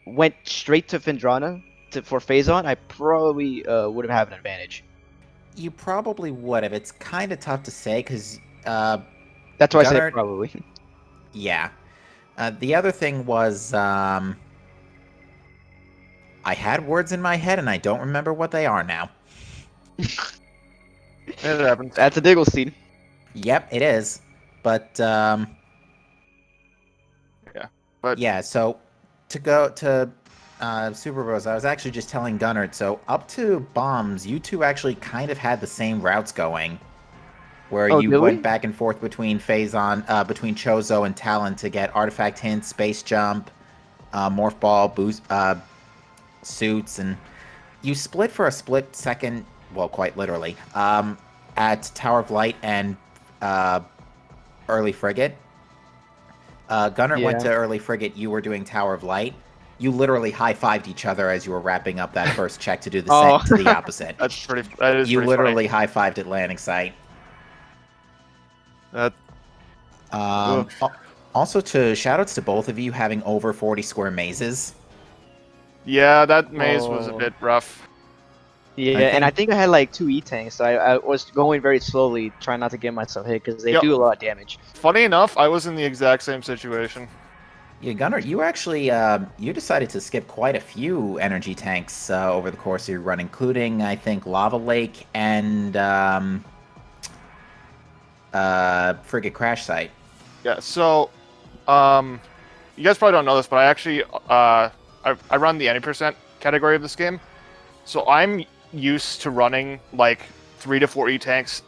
went straight to Fendrana for Phazon, I probably would have had an advantage. You probably would have. It's kind of tough to say because, That's why I said Gunner. probably. Yeah. The other thing was, I had words in my head and I don't remember what they are now. It happens. That's a Diggle seed. Yep, it is. But But yeah, so to go to Superbros, I was actually just telling Gunner, so up to bombs, you two actually kind of had the same routes going. Where Oh, you did went we? back and forth between between Chozo and Talon to get artifact hints, space jump, morph ball, boost, suits, and you split for a split second, well, quite literally, at Tower of Light and Early Frigate. Gunner went Yeah. to Early Frigate, you were doing Tower of Light. You literally high-fived each other as you were wrapping up that first check to do the Oh. to the opposite. that is pretty You literally funny. high-fived at landing site. That Um, also, to shoutouts to both of you having over 40 square mazes. yeah, that maze was a Oh. bit rough. Yeah, I and I think- think I had like 2 E-tanks, so I was going very slowly, trying not to get myself hit, because they Yep. do a lot of damage. Funny enough, I was in the exact same situation. Yeah, Gunner, you actually you decided to skip quite a few energy tanks over the course of your run, including I think Lava Lake and Frigate Crash Site. Yeah, so you guys probably don't know this, but I actually I run the any percent category of this game. So I'm used to running like 3 to 4 E-tanks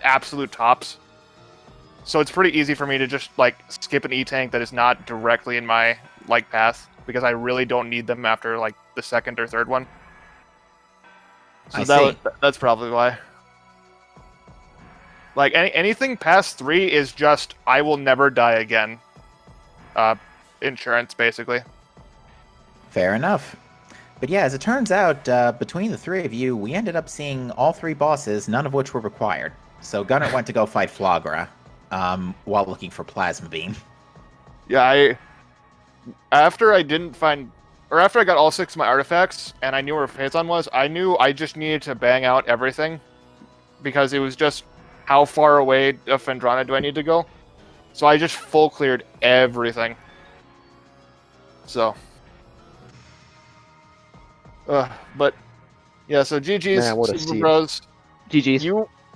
absolute tops. So it's pretty easy for me to just like skip an E-tank that is not directly in my like path because I really don't need them after like the second or third one. So I see. that's probably why. Like anything past 3 is just I will never die again. Insurance basically. Fair enough. But yeah, as it turns out, between the three of you, we ended up seeing all 3 bosses, none of which were required. So Gunner went to go fight Flagra, while looking for Plasma Beam. Yeah, after I got all 6 of my artifacts and I knew where Phazon was, I knew I just needed to bang out everything because it was just how far away of Fendrana do I need to go? So I just full cleared everything. So, but yeah, so GG's, Man, what a Super steal. Bros. GG's.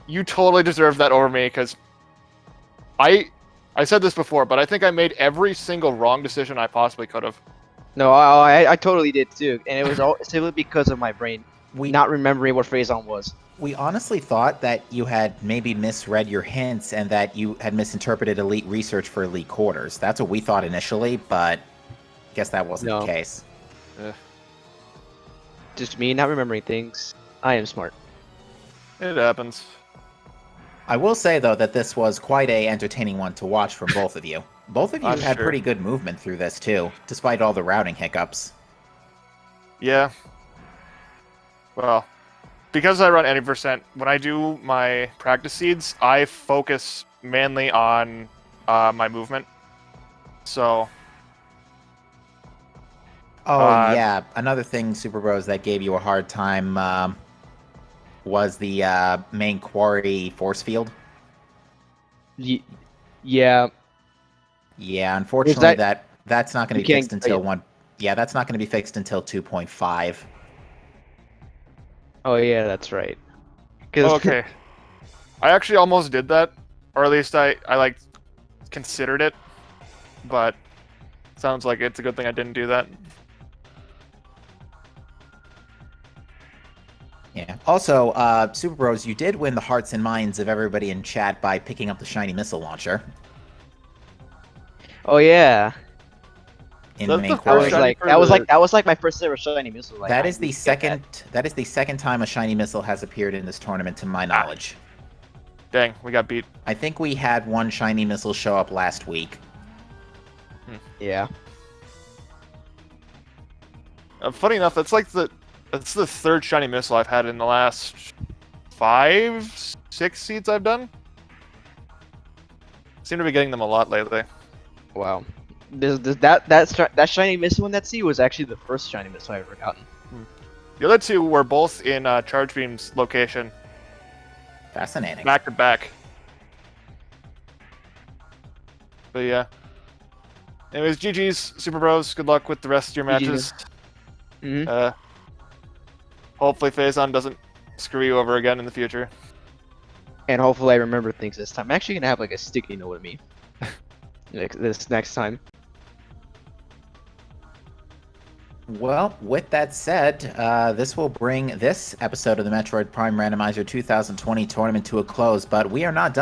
You totally deserve that over me because I said this before, but I think I made every single wrong decision I possibly could have. No, I totally did too, and it was all simply because of my brain We not remembering what Phazon was. we honestly thought that you had maybe misread your hints and that you had misinterpreted Elite Research for Elite Quarters. That's what we thought initially, but I guess that wasn't No. the case. Just me not remembering things. I am smart. It happens. I will say, though, that this was quite a entertaining one to watch from both of you. Both of you I'm had sure. pretty good movement through this, too, despite all the routing hiccups. Yeah. Well, because I run any percent, when I do my practice seeds, I focus mainly on my movement. So, Oh, Uh, yeah. Another thing, Super Bros, that gave you a hard time was the main quarry force field. Y- yeah. Yeah, unfortunately, that- that's not going to you be can't- fixed until yeah. one. Yeah, that's not going to be fixed until 2.5. Oh yeah, that's right. 'Cause- okay. I actually almost did that, or at least I like considered it, but sounds like it's a good thing I didn't do that. Yeah, Also, Superbros, you did win the hearts and minds of everybody in chat by picking up the shiny missile launcher Oh yeah, in That's main the that first was shiny quality. like for that was the- like that was like my first ever shiny missile. Like, That I is the need to get that. second. That is the second time a shiny missile has appeared in this tournament, to my knowledge. Dang, we got beat. I think we had one shiny missile show up last week. Yeah. Funny enough, that's the third shiny missile I've had in the last 5, 6 seeds I've done. Seem to be getting them a lot lately. Wow. That shiny missile in that sea was actually the first shiny missile I ever gotten. The other two were both in Charge Beam's location, Fascinating. back to back. But yeah. Anyways, GG's, Super Bros. Good luck with the rest of your matches. Mhm. Hopefully Phazon doesn't screw you over again in the future. And hopefully I remember things this time. I'm actually gonna have like a sticky note with me. Like this next time. Well, with that said, this will bring this episode of the Metroid Prime Randomizer 2020 tournament to a close, but we are not done.